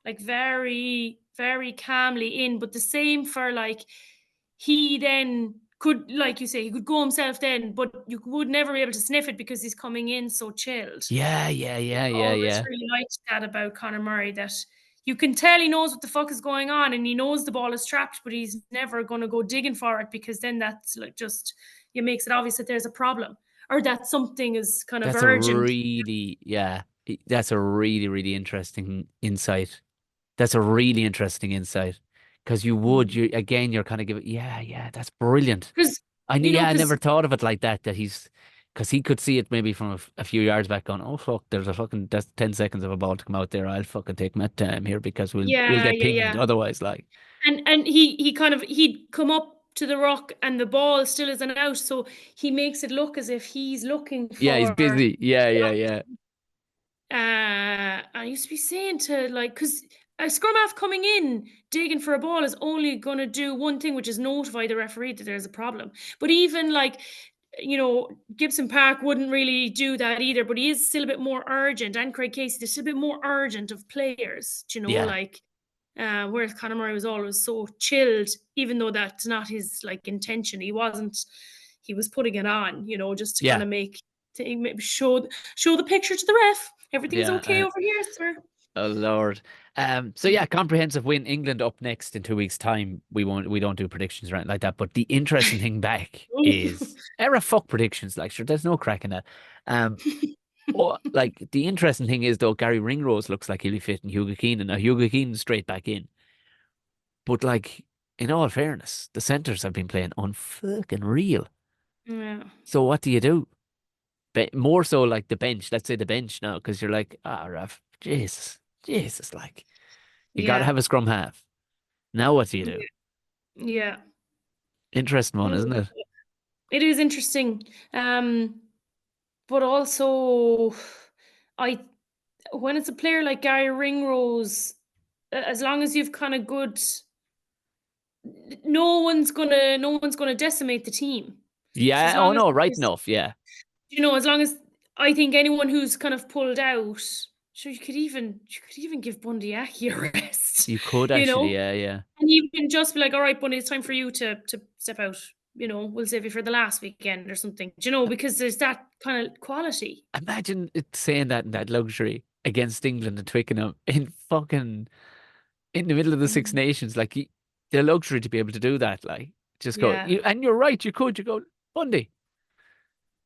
like very, very calmly in, but the same for like he then could, like you say, he could go himself then, but you would never be able to sniff it because he's coming in so chilled. Yeah, yeah, yeah, I yeah, always yeah. really liked that about Conor Murray, that you can tell he knows what the fuck is going on and he knows the ball is trapped, but he's never going to go digging for it, because then that's like just it makes it obvious that there's a problem or that something is kind of That's a urgent. really, yeah, that's a really, really interesting insight. That's a really interesting insight because you're kind of giving, yeah, that's brilliant. Because I never because thought of it like that. Because he could see it maybe from a few yards back, going, "Oh fuck, that's 10 seconds of a ball to come out there. I'll fucking take my time here because we'll yeah, get yeah, pinged yeah. otherwise." Like, And he kind of he'd come up to the rock and the ball still isn't out, so he makes it look as if he's looking yeah, he's for busy. Yeah, yeah, yeah, I used to be saying to like, because a scrum half coming in digging for a ball is only going to do one thing, which is notify the referee that there's a problem. But even like, Gibson Park wouldn't really do that either, but he is still a bit more urgent. And Craig Casey, they're still a bit more urgent of players, yeah, like whereas Conor Murray was always so chilled, even though that's not his like intention. He wasn't. He was putting it on, just to kind yeah, of show the picture to the ref. Everything's yeah. okay over here, sir. Oh Lord. So yeah, comprehensive win. England up next in 2 weeks' time. We don't do predictions or anything like that. But the interesting thing back is fuck predictions. Like, sure, there's no crack in that. Like the interesting thing is though, Gary Ringrose looks like he'll be fitting Hugo Keenan. Now Hugo Keenan straight back in. But like, in all fairness, the centres have been playing unfucking real. Yeah. So what do you do? More so like the bench. Let's say the bench now, because you're like, Raf, Jesus, like you got to Yeah. have a scrum half. Now what do you do? Yeah. Interesting one, isn't it? It is interesting. But also I when it's a player like Gary Ringrose, as long as you've kind of good, no one's gonna decimate the team. So as Yeah. Oh long as no, right there's, enough. Yeah. as long as I think anyone who's kind of pulled out, sure you could even give Bundy Aki a rest, You could you actually. know, Yeah, yeah. and you can just be like, all right, Bundy, it's time for you to step out. We'll save you for the last weekend or something. Because there's that kind of quality. Imagine it saying that in that luxury against England and Twickenham in the middle of the Six Mm. Nations, like the luxury to be able to do that, like just go. Yeah. And you're right. You go Bundy.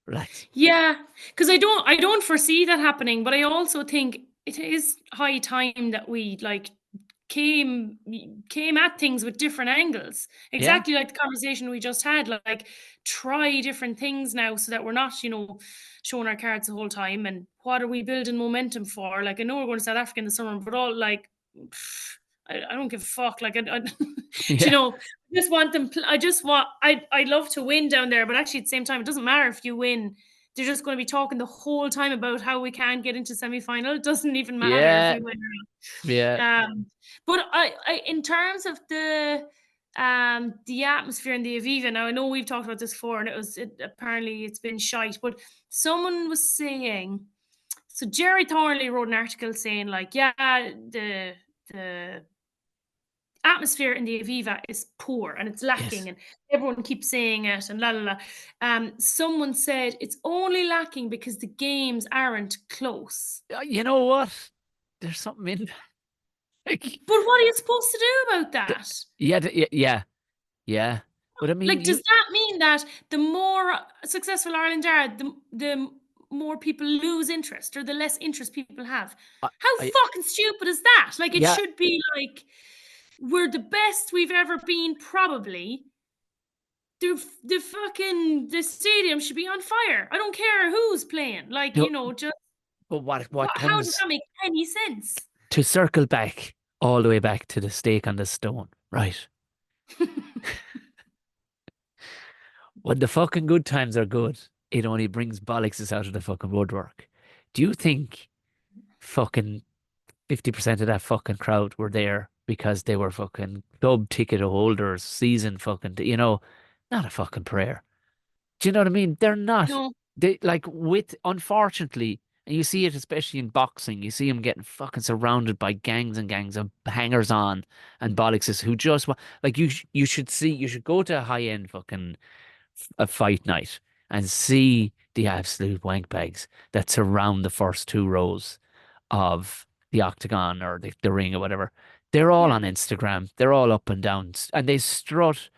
Relax. Yeah, because I don't foresee that happening, but I also think it is high time that we like came at things with different angles. Yeah. Exactly like the conversation we just had. Like try different things now so that we're not, showing our cards the whole time. And what are we building momentum for? Like I know we're going to South Africa in the summer, but all like I don't give a fuck. Like I Yeah. I just want them. I just want. I love to win down there, but actually at the same time, it doesn't matter if you win. They're just going to be talking the whole time about how we can't get into semi-final. It doesn't even matter if Yeah. we win. Yeah. But I in terms of the atmosphere in the Aviva. Now I know we've talked about this before, and apparently it's been shite. But someone was saying, so Jerry Thornley wrote an article saying like, yeah, the atmosphere in the Aviva is poor and it's Yes. lacking, and everyone keeps saying it and la la la. Someone said it's only lacking because the games aren't close. You know what? There's something in like But what are you supposed to do about th- that? yeah. But I mean, Like, does that mean that the more successful Ireland are, the more people lose interest or the less interest people have? I, How I fucking stupid is that? Like, it yeah. should be like we're the best we've ever been, probably. the stadium should be on fire. I don't care who's playing. Like, No, just but what how does comes that make any sense? to circle back all the way back to the stake on the stone, right? When the fucking good times are good, it only brings bollocks out of the fucking woodwork. Do you think fucking 50% of that fucking crowd were there because they were fucking club ticket holders, season fucking, not a fucking prayer. Do you know what I mean? They're not. No. They like unfortunately, and you see it especially in boxing, you see them getting fucking surrounded by gangs and gangs of hangers on and bollockses who just want, like you should go to a high end fucking a fight night and see the absolute wank bags that surround the first two rows of the octagon or the ring or whatever. They're all Yeah. on Instagram. They're all up and down, and they strut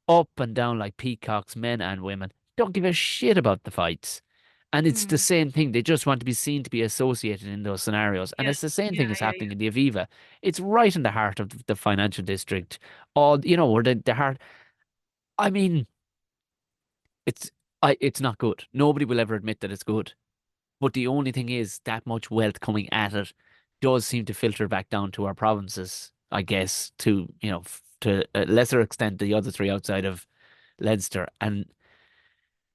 up and down like peacocks, men and women. Don't give a shit about the fights. And it's the Mm. same thing. They just want to be seen to be associated in those scenarios. And Yeah. it's the same Yeah. thing is Yeah. happening in the Aviva. It's right in the heart of the financial district. All, where the heart. I mean, it's it's not good. Nobody will ever admit that it's good. But the only thing is that much wealth coming at it does seem to filter back down to our provinces, I guess, to, to a lesser extent, the other three outside of Leinster. And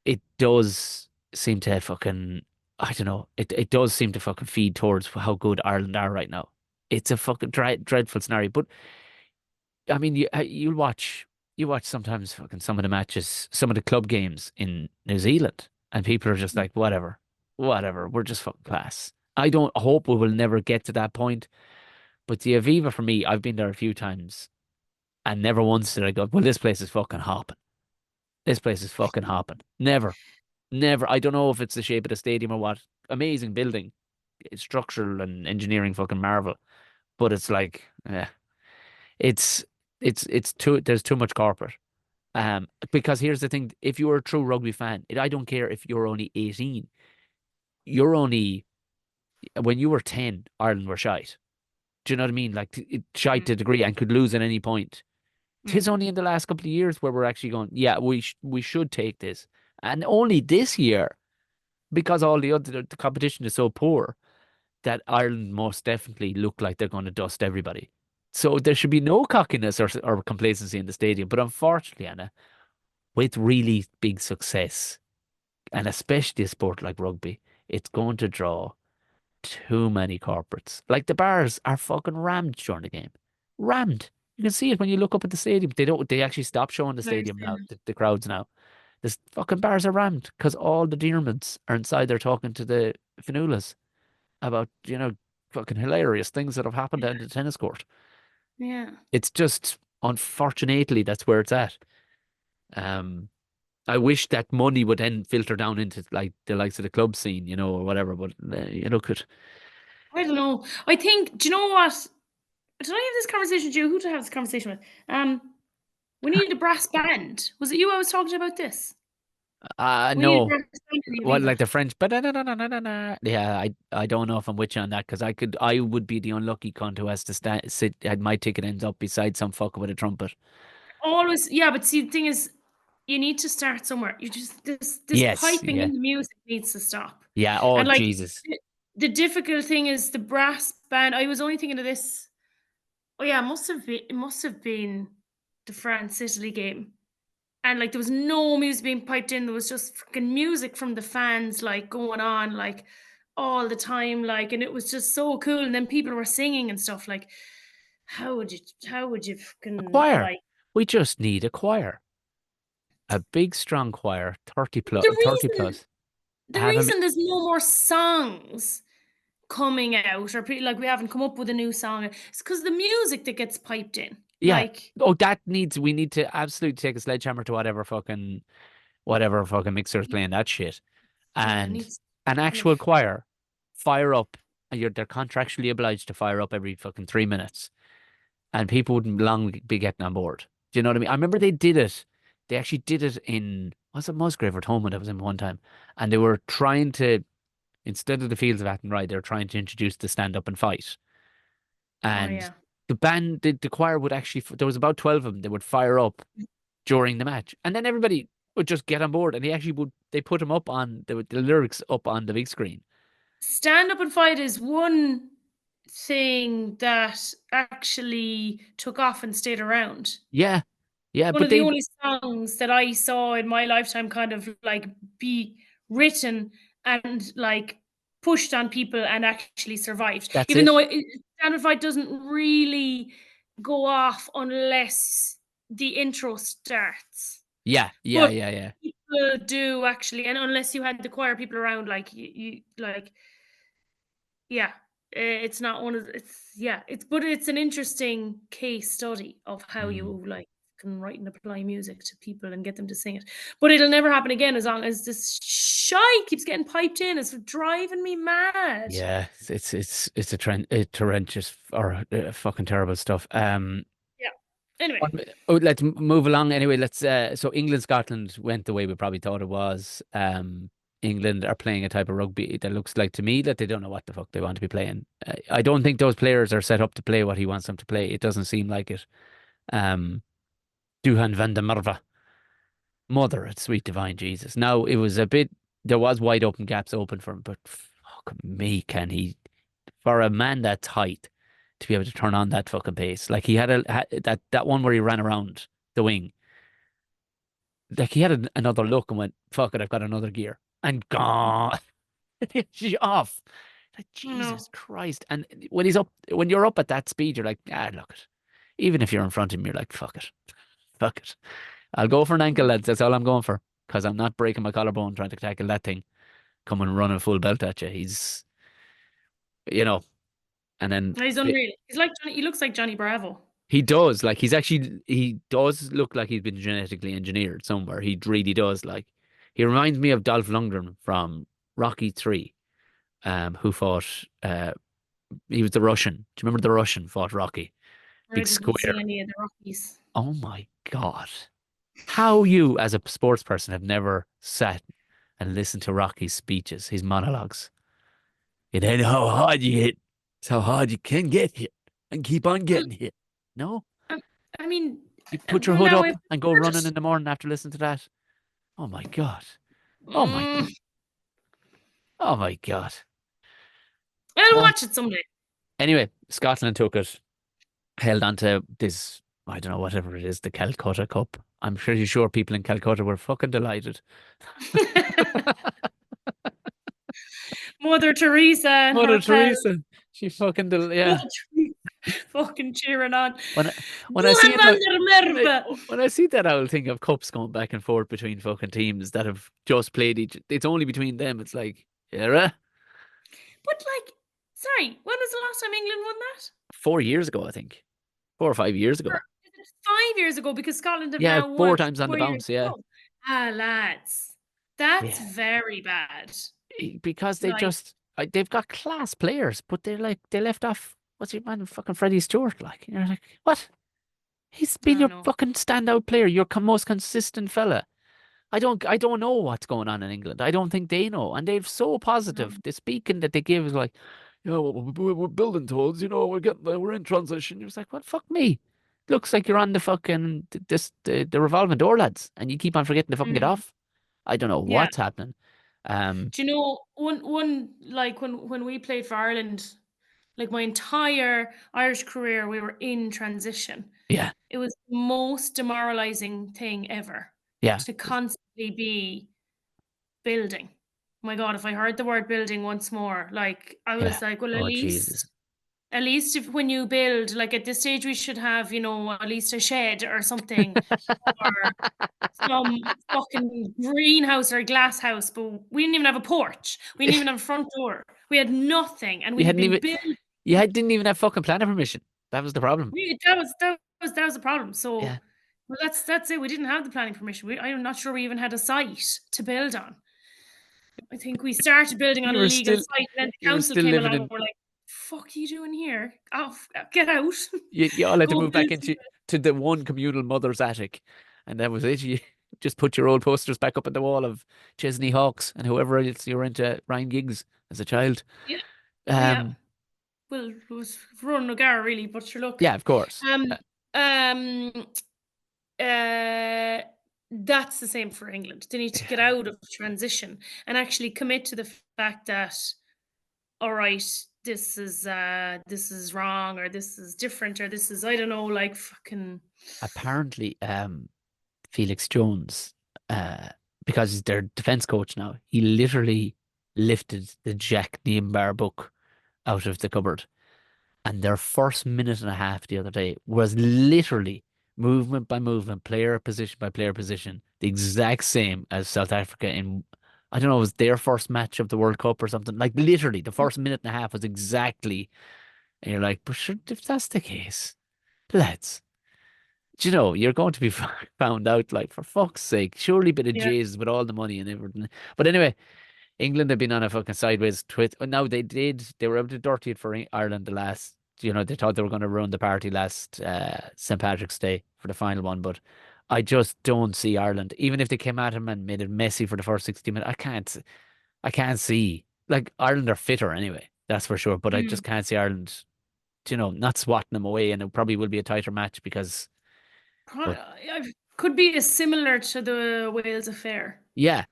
it does seem to fucking, I don't know, it does seem to fucking feed towards how good Ireland are right now. It's a fucking dreadful scenario. But I mean, you watch sometimes fucking some of the matches, some of the club games in New Zealand, and people are just like, whatever, we're just fucking class. I don't hope we will never get to that point, but the Aviva for me, I've been there a few times, and never once did I go, well, this place is fucking hopping. This place is fucking hopping. Never, never. I don't know if it's the shape of the stadium or what. Amazing building, it's structural and engineering fucking marvel, but it's like, it's it's too there's too much corporate. Because here's the thing: if you're a true rugby fan, I don't care if you're only 18. You're only when you were 10, Ireland were shite. Do you know what I mean? Like shite to a Mm. degree and could lose at any point. Tis Mm. only in the last couple of years where we're actually going, yeah, we should take this, and only this year because all the competition is so poor that Ireland most definitely look like they're going to dust everybody. So there should be no cockiness or complacency in the stadium. But unfortunately, Anna, with really big success, and especially a sport like rugby, it's going to draw too many corporates. Like the bars are fucking rammed during the game. Rammed. You can see it when you look up at the stadium. They actually stop showing the Very stadium now, soon. the crowds now. The fucking bars are rammed because all the Dearmans are inside there talking to the Finulas about, fucking hilarious things that have happened down the tennis court. Yeah. It's just, unfortunately, that's where it's at. Um, I wish that money would then filter down into like the likes of the club scene, or whatever. But could I don't know. I think, do you know what? Did I have this conversation with you? Who did I have this conversation with? We need a brass band. Was it you I was talking about this? We need a no. brass band in the Well, like Aviva. the French, but yeah, I don't know if I'm with you on that because I would be the unlucky cunt who has to sit. And my ticket ends up beside some fucker with a trumpet. Always, yeah, but see, the thing is, you need to start somewhere. You just this Yes, piping yeah, in the music needs to stop. yeah. Oh And like Jesus, the difficult thing is the brass band. I was only thinking of this. Oh yeah, it must have been the France Italy game. And like there was no music being piped in. There was just freaking music from the fans like going on like all the time, like, and it was just so cool. And then people were singing and stuff like how would you a fucking choir. like We just need a choir, a big strong choir, 30 plus, the 30 reason plus. the Have him. reason there's no more songs coming out or like we haven't come up with a new song, it's because the music that gets piped in. Yeah. Like Oh, we need to absolutely take a sledgehammer to whatever fucking mixer is playing that shit. yeah, it And needs an kind of actual choir fire up. They're contractually obliged to fire up every fucking 3 minutes, and people wouldn't long be getting on board. Do you know what I mean? I remember they did it. They actually did it in was it Musgrave or Thomond? I was in one time, and they were trying to instead of the Fields of Athenry, they were trying to introduce the stand up and fight. oh And yeah. the band, the choir would actually there was about 12 of them. They would fire up during the match, and then everybody would just get on board, and they put him up on the lyrics up on the big screen. Stand Up and Fight is one thing that actually took off and stayed around. Yeah, One but of the only songs that I saw in my lifetime kind of like be written and like pushed on people and actually survived. that's Even it. though Stand and Fight doesn't really go off unless the intro starts. Yeah. But people do actually, and unless you had the choir people around, like you like, yeah, it's not one of but it's an interesting case study of how you like can write and apply music to people and get them to sing it. But it'll never happen again as long as this shite keeps getting piped in. It's driving me mad. Yeah, it's a torrentious or fucking terrible stuff. Anyway, let's move along. Anyway, let's. So England Scotland went the way we probably thought it was. England are playing a type of rugby that looks like to me that they don't know what the fuck they want to be playing. I don't think those players are set up to play what he wants them to play. It doesn't seem like it. Duhan van der Merwe, mother of sweet divine Jesus. Now it was there was wide open gaps open for him, but fuck me, can he? For a man that's height, to be able to turn on that fucking pace. Like he had that one where he ran around the wing. Like he had another look and went, fuck it, I've got another gear. And gone. She's off. Like, Jesus Christ. And when you're up at that speed, you're like, look it. Even if you're in front of him, you're like, fuck it. Fuck it. I'll go for an ankle, lads. That's all I'm going for. Because I'm not breaking my collarbone trying to tackle that thing. Coming and running full belt at you. He's, and then he's unreal. He looks like Johnny Bravo. He does. Like he does look like he's been genetically engineered somewhere. He really does. Like he reminds me of Dolph Lundgren from Rocky 3, who fought. He was the Russian. Do you remember the Russian fought Rocky? Big square. See any of the Rockies. Oh my God! How you, as a sports person, have never sat and listened to Rocky's speeches, his monologues? It ain't how hard you hit; it's how hard you can get hit and keep on getting hit. No? I mean, you put your hood up and go running in the morning after listening to that. Oh my God. Oh my. Oh my God. I'll watch it someday. Anyway, Scotland took it, held on to this, I don't know, whatever it is, the Calcutta Cup. I'm pretty sure people in Calcutta were fucking delighted. Mother Teresa. Mother Teresa. She fucking, fucking cheering on. When I see that, I'll think of cups going back and forth between fucking teams that have just played it's only between them. It's like, yeah. But like, sorry, when was the last time England won that? 4 years ago, I think. 4 or 5 years ago. 5 years ago, because Scotland have now won 4 times on the bounce, ago. Lads. That's very bad. Because they've got class players, but they left off, what's your man, fucking Freddie Stewart, like, and you're like, what? He's been your fucking standout player, your most consistent fella. I don't know what's going on in England. I don't think they know, and they're so positive. The speaking that they give is like, we're building towards, we're in transition. You're like, what? Fuck me. Looks like you're on the fucking the revolving door, lads, and you keep on forgetting to fucking get off. I don't know what's happening. Do you know one like when we played for Ireland, like my entire Irish career, we were in transition. Yeah. It was the most demoralizing thing ever. Yeah. To constantly be building. Oh my God, if I heard the word building once more, like I was like, well, at least if when you build, like at this stage, we should have, at least a shed or something, or some fucking greenhouse or a glass house. But we didn't even have a porch. We didn't even have a front door. We had nothing, and we hadn't built. You didn't even have fucking planning permission. That was the problem. That was the problem. So, well, that's it. We didn't have the planning permission. I'm not sure we even had a site to build on. I think we started building on a legal site, and then the council came along and were like, fuck are you doing here? Get out. You all had to move back into the one communal mother's attic, and that was it. You just put your old posters back up on the wall of Chesney Hawks and whoever else you were into, Ryan Giggs as a child. Well, it was Ronan O'Gara really, but sure, look. Yeah, of course. that's the same for England. They need to get out of transition and actually commit to the fact that, all right, this is wrong, or this is different, or this is, I don't know, like fucking. Apparently, Felix Jones, because he's their defense coach now, he literally lifted the Jack Niambar book out of the cupboard. And their first minute and a half the other day was literally movement by movement, player position by player position, the exact same as South Africa in, I don't know, it was their first match of the World Cup or something. Like literally, the first minute and a half was exactly. And you're like, but sure, if that's the case, lads, do you know, you're going to be found out, like, for fuck's sake. Surely a bit of Yeah. Jesus with all the money and everything. But anyway, England have been on a fucking sideways twist. Now they were able to dirty it for Ireland the last, they thought they were going to ruin the party last St. Patrick's Day for the final one. But I just don't see Ireland, even if they came at him and made it messy for the first 60 minutes. I can't see, like, Ireland are fitter anyway, that's for sure. But I Mm. just can't see Ireland, not swatting them away. And it probably will be a tighter match because, but Could be as similar to the Wales affair. yeah,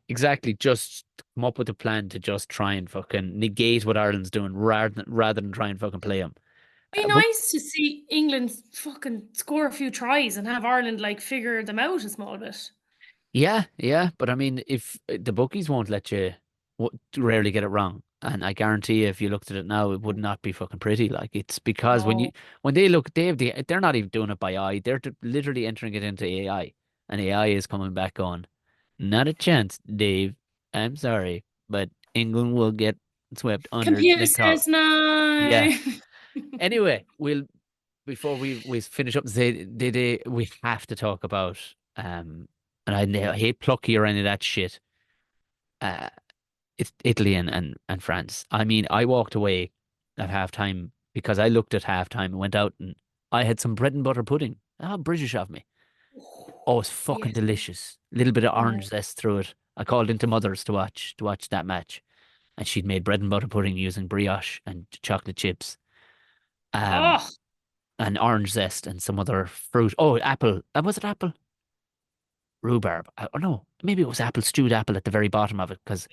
exactly. Just come up with a plan to just try and fucking negate what Ireland's doing rather than try and fucking play them. Be But nice to see England fucking score a few tries and have Ireland like figure them out a small bit. yeah. But I mean, if the bookies won't let you, rarely get it wrong, and I guarantee you, if you looked at it now, it would not be fucking pretty. Like, it's because when No. they look, they're not even doing it by eye. They're literally entering it into AI, and AI is coming back on. Not a chance, Dave. I'm sorry, but England will get swept under Computer the car. says no. Yeah. Anyway, before we finish up, we have to talk about and I hate Plucky or any of that shit. Uh, it's Italy and France. I mean, I walked away at halftime because I looked at halftime and went out and I had some bread and butter pudding. How British of me. Oh, it's fucking Yes. delicious. A little bit of Oh. orange zest through it. I called into Mother's to watch that match, and she'd made bread and butter pudding using brioche and chocolate chips, Oh. and orange zest and some other fruit. Oh, apple. Was it apple? Rhubarb. Oh no, maybe it was stewed apple at the very bottom of it because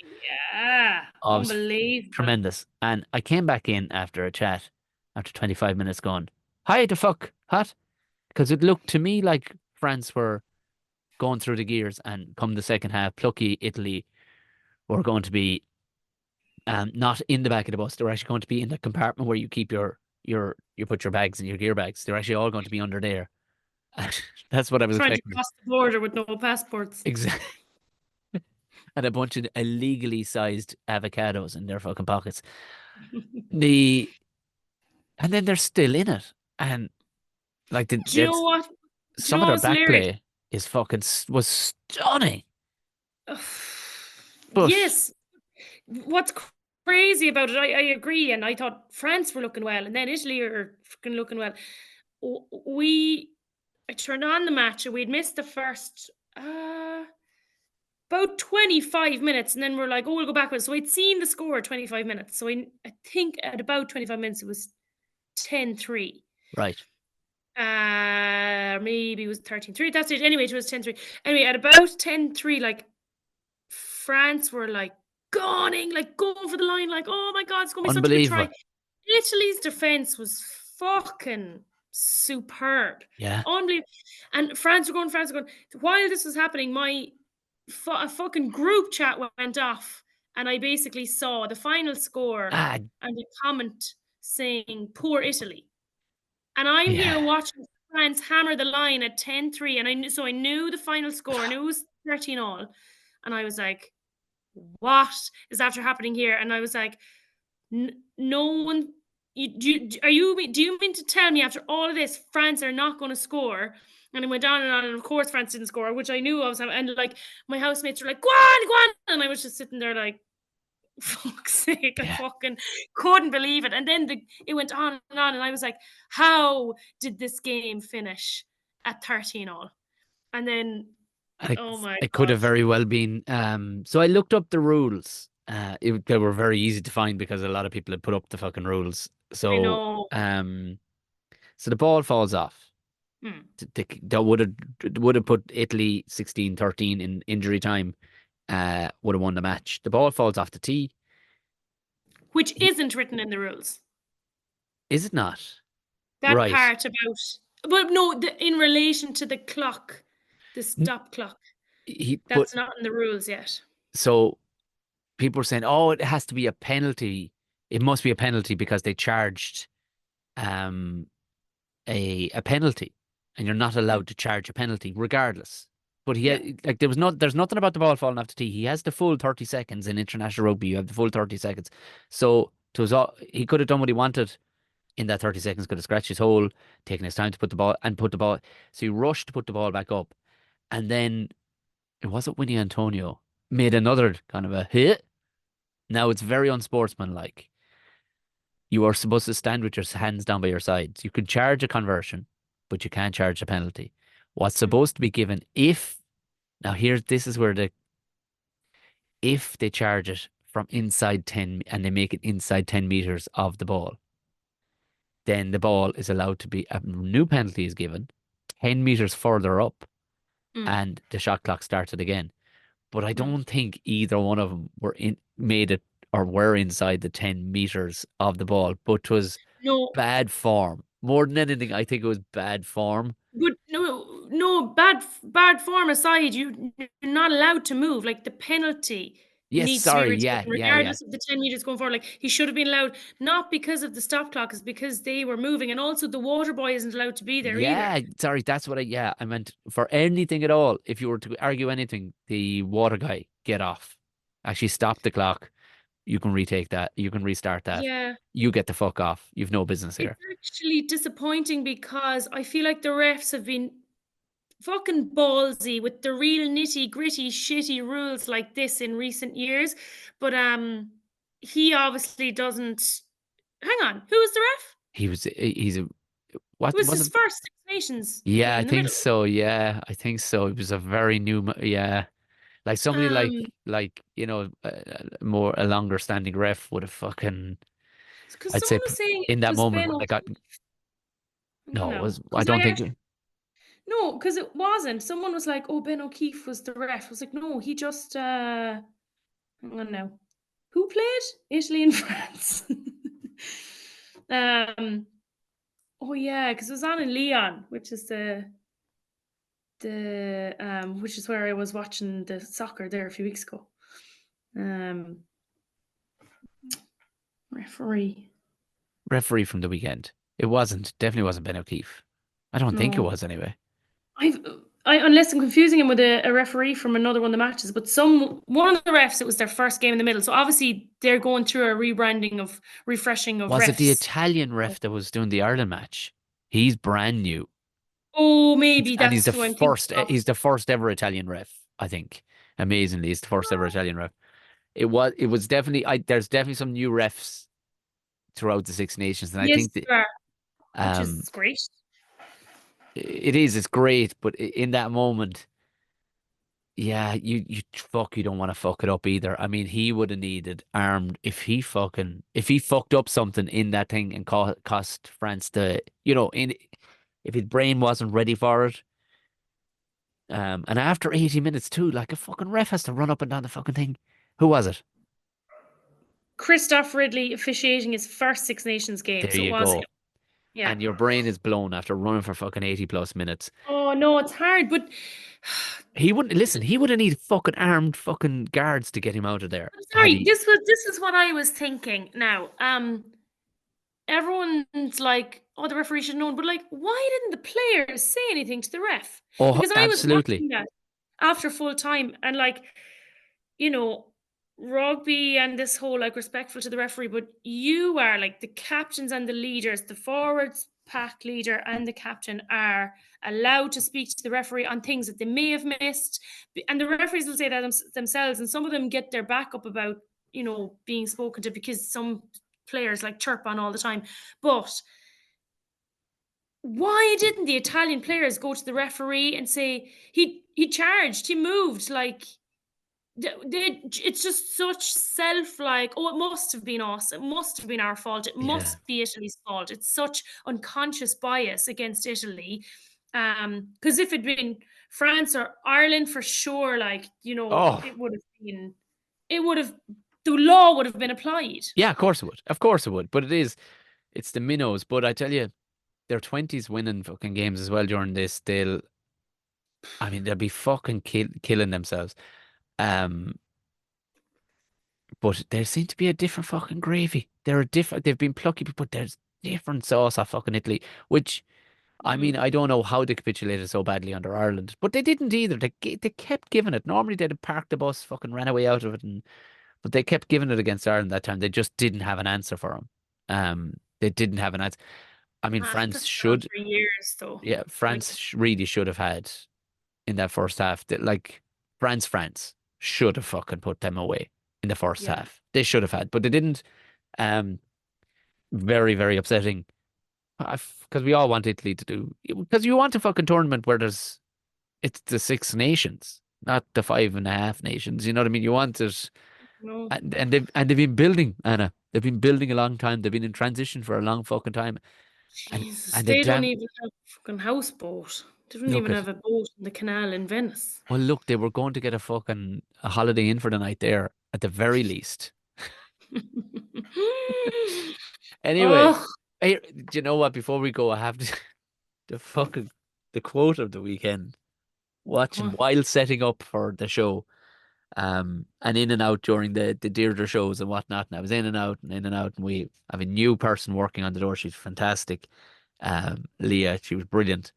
Yeah. oh, it was Unbelievable. tremendous. And I came back in after a chat, after 25 minutes, going, "Hi, the fuck, hot," because it looked to me like France were going through the gears, and come the second half, plucky Italy were going to be not in the back of the bus. They were actually going to be in the compartment where you keep you put your bags in your gear bags. They're actually all going to be under there. That's what I was Trying to expecting. cross the border with no passports. Exactly. And a bunch of illegally sized avocados in their fucking pockets. And then they're still in it. And like Do you know what? Do you some know of what their was back hilarious? play is was stunning. But Yes. What's crazy about it, I agree, and I thought France were looking well, and then Italy are fucking looking well. I turned on the match, and we'd missed the first about 25 minutes, and then we're like, oh, we'll go backwards. So I'd seen the score at 25 minutes. So I think at about 25 minutes, it was 10-3. right. Maybe it was 13-3. That's it. Anyway, it was 10-3. Anyway, at about 10-3, like, France were like going for the line, like, oh my God, it's going to be such a good try. Unbelievable. Italy's defense was fucking superb. Yeah. Unbelievable. And France were going. While this was happening, a fucking group chat went off, and I basically saw the final score Ah, and a comment saying, poor Italy. And I'm here yeah. watching France hammer the line at 10-3, and I knew the final score, and it was 13 all. And I was like, what is after happening here? And I was like, no one. Do you mean to tell me after all of this, France are not going to score? And it went on, and of course France didn't score, which I knew I was having. And like my housemates were like, go on, and I was just sitting there like, fuck's sake, I Yeah. fucking couldn't believe it. And then it went on, and I was like, how did this game finish at 13 all? And then, oh my It could God. have very well been. So I looked up the rules. They were very easy to find because a lot of people had put up the fucking rules. I So know. so the ball falls off. Hmm. That would have put Italy 16-13 in injury time. Would have won the match. The ball falls off the tee. Which He, isn't written in the rules. is it not? That Right. part about, but no, in relation to the clock, the N- stop clock, but that's not in the rules yet. so people are saying, oh, it has to be a penalty. It must be a penalty because they charged um a penalty, and you're not allowed to charge a penalty regardless. But Yeah. like there's nothing about the ball falling off the tee. He has the full 30 seconds in international rugby. You have the full 30 seconds. So he could have done what he wanted in that 30 seconds, could have scratched his hole, taken his time to put the ball. So he rushed to put the ball back up. And then it wasn't Winnie Antonio made another kind of a hit. Now it's very unsportsmanlike. You are supposed to stand with your hands down by your sides. You can charge a conversion, but you can't charge a penalty. What's supposed to be given this is where if they charge it from inside 10 and they make it inside 10 meters of the ball, then the ball is allowed to be, a new penalty is given 10 meters further up Mm. and the shot clock started again. But I Mm. don't think either one of them made it or were inside the 10 meters of the ball, but it was No, bad form. More than anything, I think it was bad form. but no, bad form aside, you're not allowed to move. Like the penalty Yes, needs to be sorry. retaken, Yeah, yeah, yeah. regardless of the 10 meters going forward. Like he should have been allowed, not because of the stop clock, it's because they were moving, and also the water boy isn't allowed to be there either. Yeah, sorry. That's what I meant for anything at all. If you were to argue anything, the water guy, get off. Actually, stop the clock. You can retake that. You can restart that. Yeah. You get the fuck off. You've no business It's here. actually disappointing because I feel like the refs have been fucking ballsy with the real nitty gritty shitty rules like this in recent years. But he obviously doesn't. Hang on, who was the ref? He's a, It what was was his it? first Six Nations Yeah, game I in the think middle. so. Yeah, I think so. It was a very new, yeah. Like somebody Um, more a longer standing ref would have fucking, because I'd say someone was saying in it that was moment Ben when they got, O'Keefe. I don't no, it know, was, I because don't I think, actually no, because it wasn't. Someone was like, "Oh, Ben O'Keefe was the ref." I was like, "No, he just hang on now. Who played? Italy and France. um, oh yeah, because it was on in Leon, which is which is where I was watching the soccer there a few weeks ago. Um, referee. referee from the weekend. It wasn't, definitely wasn't Ben O'Keefe. I don't think it No, was anyway. I've. Unless I'm confusing him with a referee from another one of the matches, but one of the refs, it was their first game in the middle. So obviously they're going through a rebranding of refreshing of Was it the refs. Italian ref that was doing the Ireland match? He's brand new. Oh, maybe And that's who I'm thinking of. he's the first ever Italian ref, I think. Amazingly, he's the first ever Italian ref. It was definitely, there's definitely some new refs throughout the Six Nations. And I Yes, think that, there are, which um, is great. it's great, but in that moment, yeah, you don't want to fuck it up either. I mean, he would have needed armed if he fucked up something in that thing and cost France if his brain wasn't ready for it. And after 80 minutes too, like a fucking ref has to run up and down the fucking thing. Who was it? Christoph Ridley officiating his first Six Nations game, There so it you was go. him. Yeah. And your brain is blown after running for fucking 80 plus minutes. Oh no, it's hard, but He wouldn't listen, he would have needed fucking armed fucking guards to get him out of there. I'm Had sorry. he This is what I was thinking. Now, everyone's like, "Oh, the referee should have known," but like, why didn't the players say anything to the ref? Oh, Because I was absolutely. watching that after full time, and like, you know, rugby and this whole like respectful to the referee, but you are like the captains and the leaders, the forwards pack leader and the captain are allowed to speak to the referee on things that they may have missed. And the referees will say that themselves, and some of them get their back up about, being spoken to because some players like chirp on all the time. But why didn't the Italian players go to the referee and say he charged, he moved, like it's just such like, oh, it must have been us, it must have been our fault, it Yeah. must be Italy's fault. It's such unconscious bias against Italy, Because if it'd been France or Ireland for sure, like, Oh, it would have been, it would have, the law would have been applied. yeah, of course it would. Of course it would. But it's the minnows. But I tell you, their 20s winning fucking games as well during this. I mean, they'll be fucking killing themselves. Um, but there seem to be a different fucking gravy. They've been plucky, but there's different sauce at fucking Italy, which, I mean, Mhm. I don't know how they capitulated so badly under Ireland, but they didn't either. They kept giving it. Normally they'd have parked the bus, fucking ran away out of it, but they kept giving it against Ireland that time. They just didn't have an answer for them. They didn't have an answer. I mean, France That's gone should, for years though. yeah, Like, Really should have had in that first half. Like France should have fucking put them away in the first yeah. half. They should have had, but they didn't. Um, Very, very upsetting. Because we all want Italy to do, because you want a fucking tournament where it's the Six Nations, not the five and a half nations. You know what I mean? You want it, No. and they've been building, Anna. They've been building a long time. They've been in transition for a long fucking time, and Jesus, and they they don't damn even have a fucking houseboat. They don't look even at. have a boat in the canal in Venice. Well, look, they were going to get a holiday in for the night there at the very least. Anyway, Oh hey, do you know what? Before we go, I have the fucking the quote of the weekend. Watching God. while setting up for the show, and in and out during the Deirdre shows and whatnot. And I was in and out and in and out, and we have a new person working on the door. She's fantastic, Leah. She was brilliant,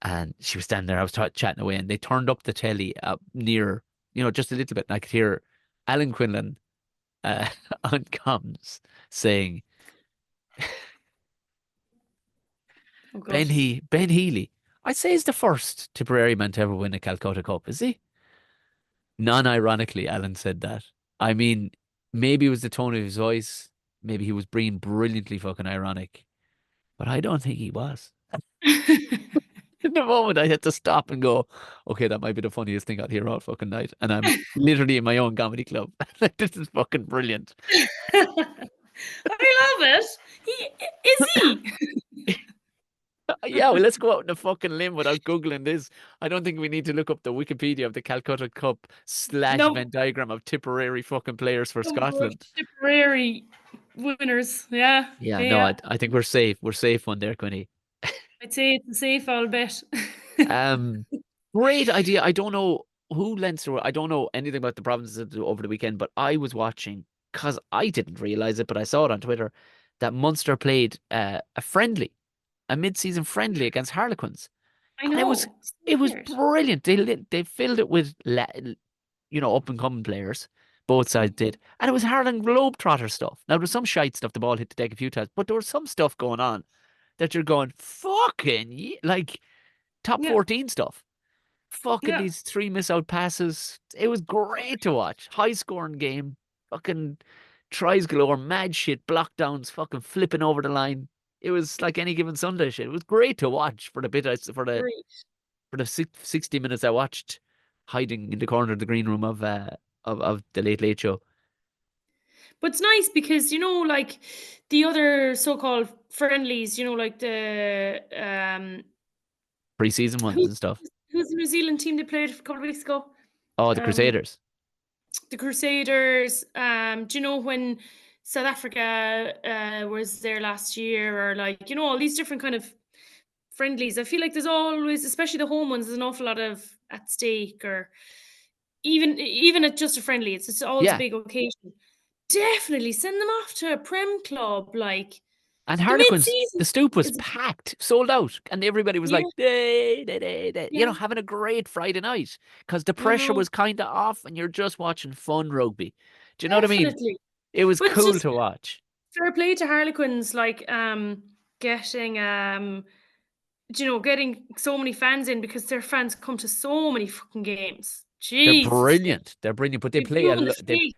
and she was standing there. I was chatting away, and they turned up the telly up near, just a little bit, and I could hear Alan Quinlan uh, on comms saying, Oh God. Ben Healy, I'd say is the first Tipperary man to ever win a Calcutta Cup, is he? Non-ironically, Alan said that. I mean, maybe it was the tone of his voice. Maybe he was being brilliantly fucking ironic, but I don't think he was. In the moment, I had to stop and go, okay, that might be the funniest thing I'll hear all fucking night. And I'm literally in my own comedy club. Like, this is fucking brilliant. I love it. Is he? Yeah, well, let's go out on a fucking limb without Googling this. I don't think we need to look up the Wikipedia of the Calcutta Cup / No, Venn diagram of Tipperary fucking players for no Scotland. Tipperary winners. Yeah, Yeah, no, yeah. I think we're safe. We're safe one there, Quinny. I'd say it's a safe, I'll bet. Um, Great idea. I don't know who Leinster. I don't know anything about the provinces over the weekend, but I was watching because I didn't realize it, but I saw it on Twitter that Munster played a mid-season friendly against Harlequins, I and know. It's it was weird. brilliant. They filled it with up and coming players. Both sides did, and it was Harlan Globetrotter stuff. Now there was some shite stuff. The ball hit the deck a few times, but there was some stuff going on that you're going fucking like top Yeah, 14 stuff. Fucking yeah. these three miss out passes. It was great to watch. High scoring game. Fucking tries galore, mad shit, block downs, fucking flipping over the line. It was like any given Sunday shit. It was great to watch for the bit Great. for the 60 minutes I watched hiding in the corner of the green room of the Late Late Show. But it's nice because, like the other so-called friendlies, like Pre-season ones who, and stuff. who's the New Zealand team they played a couple of weeks ago? Oh, the Um, Crusaders. the Crusaders. Do you know when South Africa was there last year, or like, all these different kind of friendlies? I feel like there's always, especially the home ones, there's an awful lot of at stake, or even at just a friendly, it's always a Yeah. big occasion. Definitely send them off to a Prem club, like And the Harlequins, mid-season the stoop was is, packed, sold out, and everybody was yeah, like, day, yeah, having a great Friday night because the I pressure know, was kind of off and you're just watching fun rugby. Do you know what I mean? definitely. It was But it's cool just to watch. fair play to Harlequins, like getting getting so many fans in, because their fans come to so many fucking games. They're Jesus, like brilliant. They're brilliant, but they blew in the face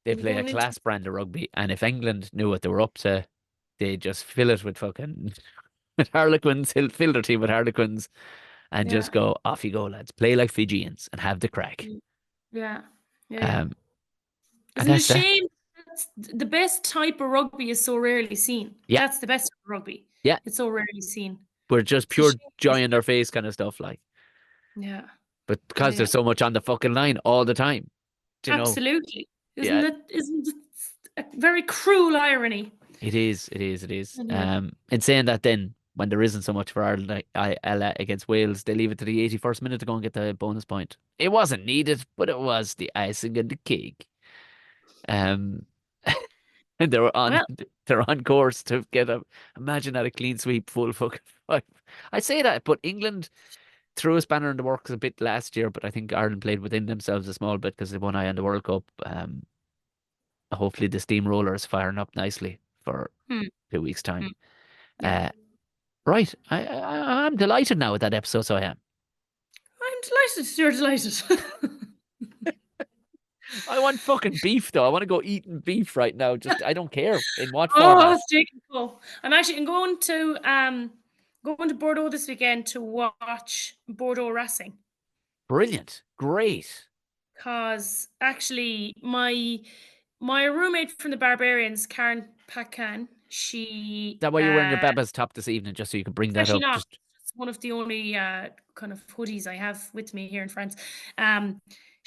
they play a going into. class brand of rugby. And if England knew what they were up to, they just fill it with fucking with Harlequins. He'll fill their team with Harlequins and just Yeah, go off you go, lads. Play like Fijians and have the crack. mm, yeah, yeah. Um, and Isn't it a that's that. shame that's the best type of rugby is so rarely seen? Yeah, That's the best type of rugby. yeah. It's so rarely seen. we're just It's a pure shame. joy in their face kind of stuff, like. Yeah, But because yeah, there's so much on the fucking line all the time, do you know? absolutely. Yeah, Isn't it a very cruel irony? it is. It is. It is. Anyway. In saying that, then when there isn't so much for Ireland against Wales, they leave it to the 81st minute to go and get the bonus point. It wasn't needed, but it was the icing on the cake. Um, and Well, they're on course to get a. Imagine that a clean sweep, full fucking five. I say that, but England threw a spanner in the works a bit last year, but I think Ireland played within themselves a small bit because they won eye on the World Cup. Hopefully the steamroller is firing up nicely for hmm, 2 weeks' hmm, time. yeah. Right, I'm delighted now with that episode. So I am. I'm delighted. You're delighted. I want fucking beef though. I want to go eating beef right now. Just I don't care in what Oh, format. steak and co. I'm going to Bordeaux this weekend to watch Bordeaux Racing. Brilliant, great. Because actually my roommate from the Barbarians, Karen Pacan, Is that why you're wearing your Baba's top this evening, just so you can bring that actually up? not. Just It's one of the only kind of hoodies I have with me here in France.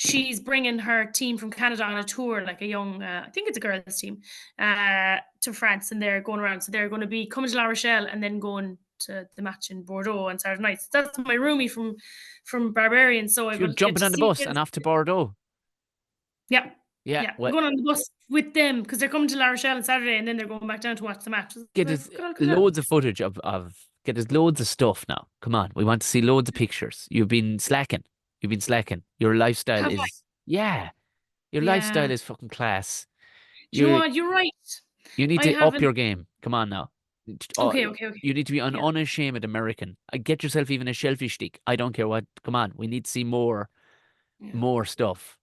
She's bringing her team from Canada on a tour, like a young, I think it's a girls' team, to France, and they're going around. So they're going to be coming to La Rochelle and then going to the match in Bordeaux on Saturday night. So that's my roomie from Barbarian. So I you're will get jumping to on the see bus it. and off to Bordeaux. Yeah. Yeah, Yeah, well, I'm going on the bus with them because they're coming to La Rochelle on Saturday and then they're going back down to watch the match. get us loads of footage of get us loads of stuff now. Come on, we want to see loads of pictures. You've been slacking. You've been slacking. Your lifestyle Have I? is yeah. Your lifestyle Yeah. is fucking class. Do you know You what? You're right. you need I to up haven't. your game. Come on now. Okay, okay, okay. You need to be an Yeah. unashamed American. Get yourself even a shellfish stick. I don't care what. Come on, we need to see more Yeah. stuff.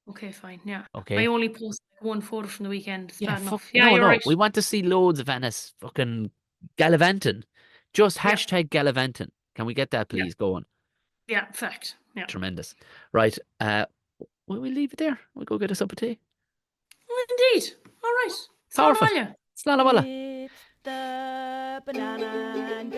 Okay, fine. Yeah. I Okay. only posted like one photo from the weekend. It's Yeah, bad enough. Yeah, no, you're no. right. We want to see loads of Anna's fucking gallivanting. Just Yeah. hashtag gallivanting. Can we get that, Yeah. please? Going. Yeah. Fact. Yeah. Tremendous. Right. Will we leave it there? We'll go get us up a tea. Oh, indeed. All right. Powerful. Slán Slán It's the Banana and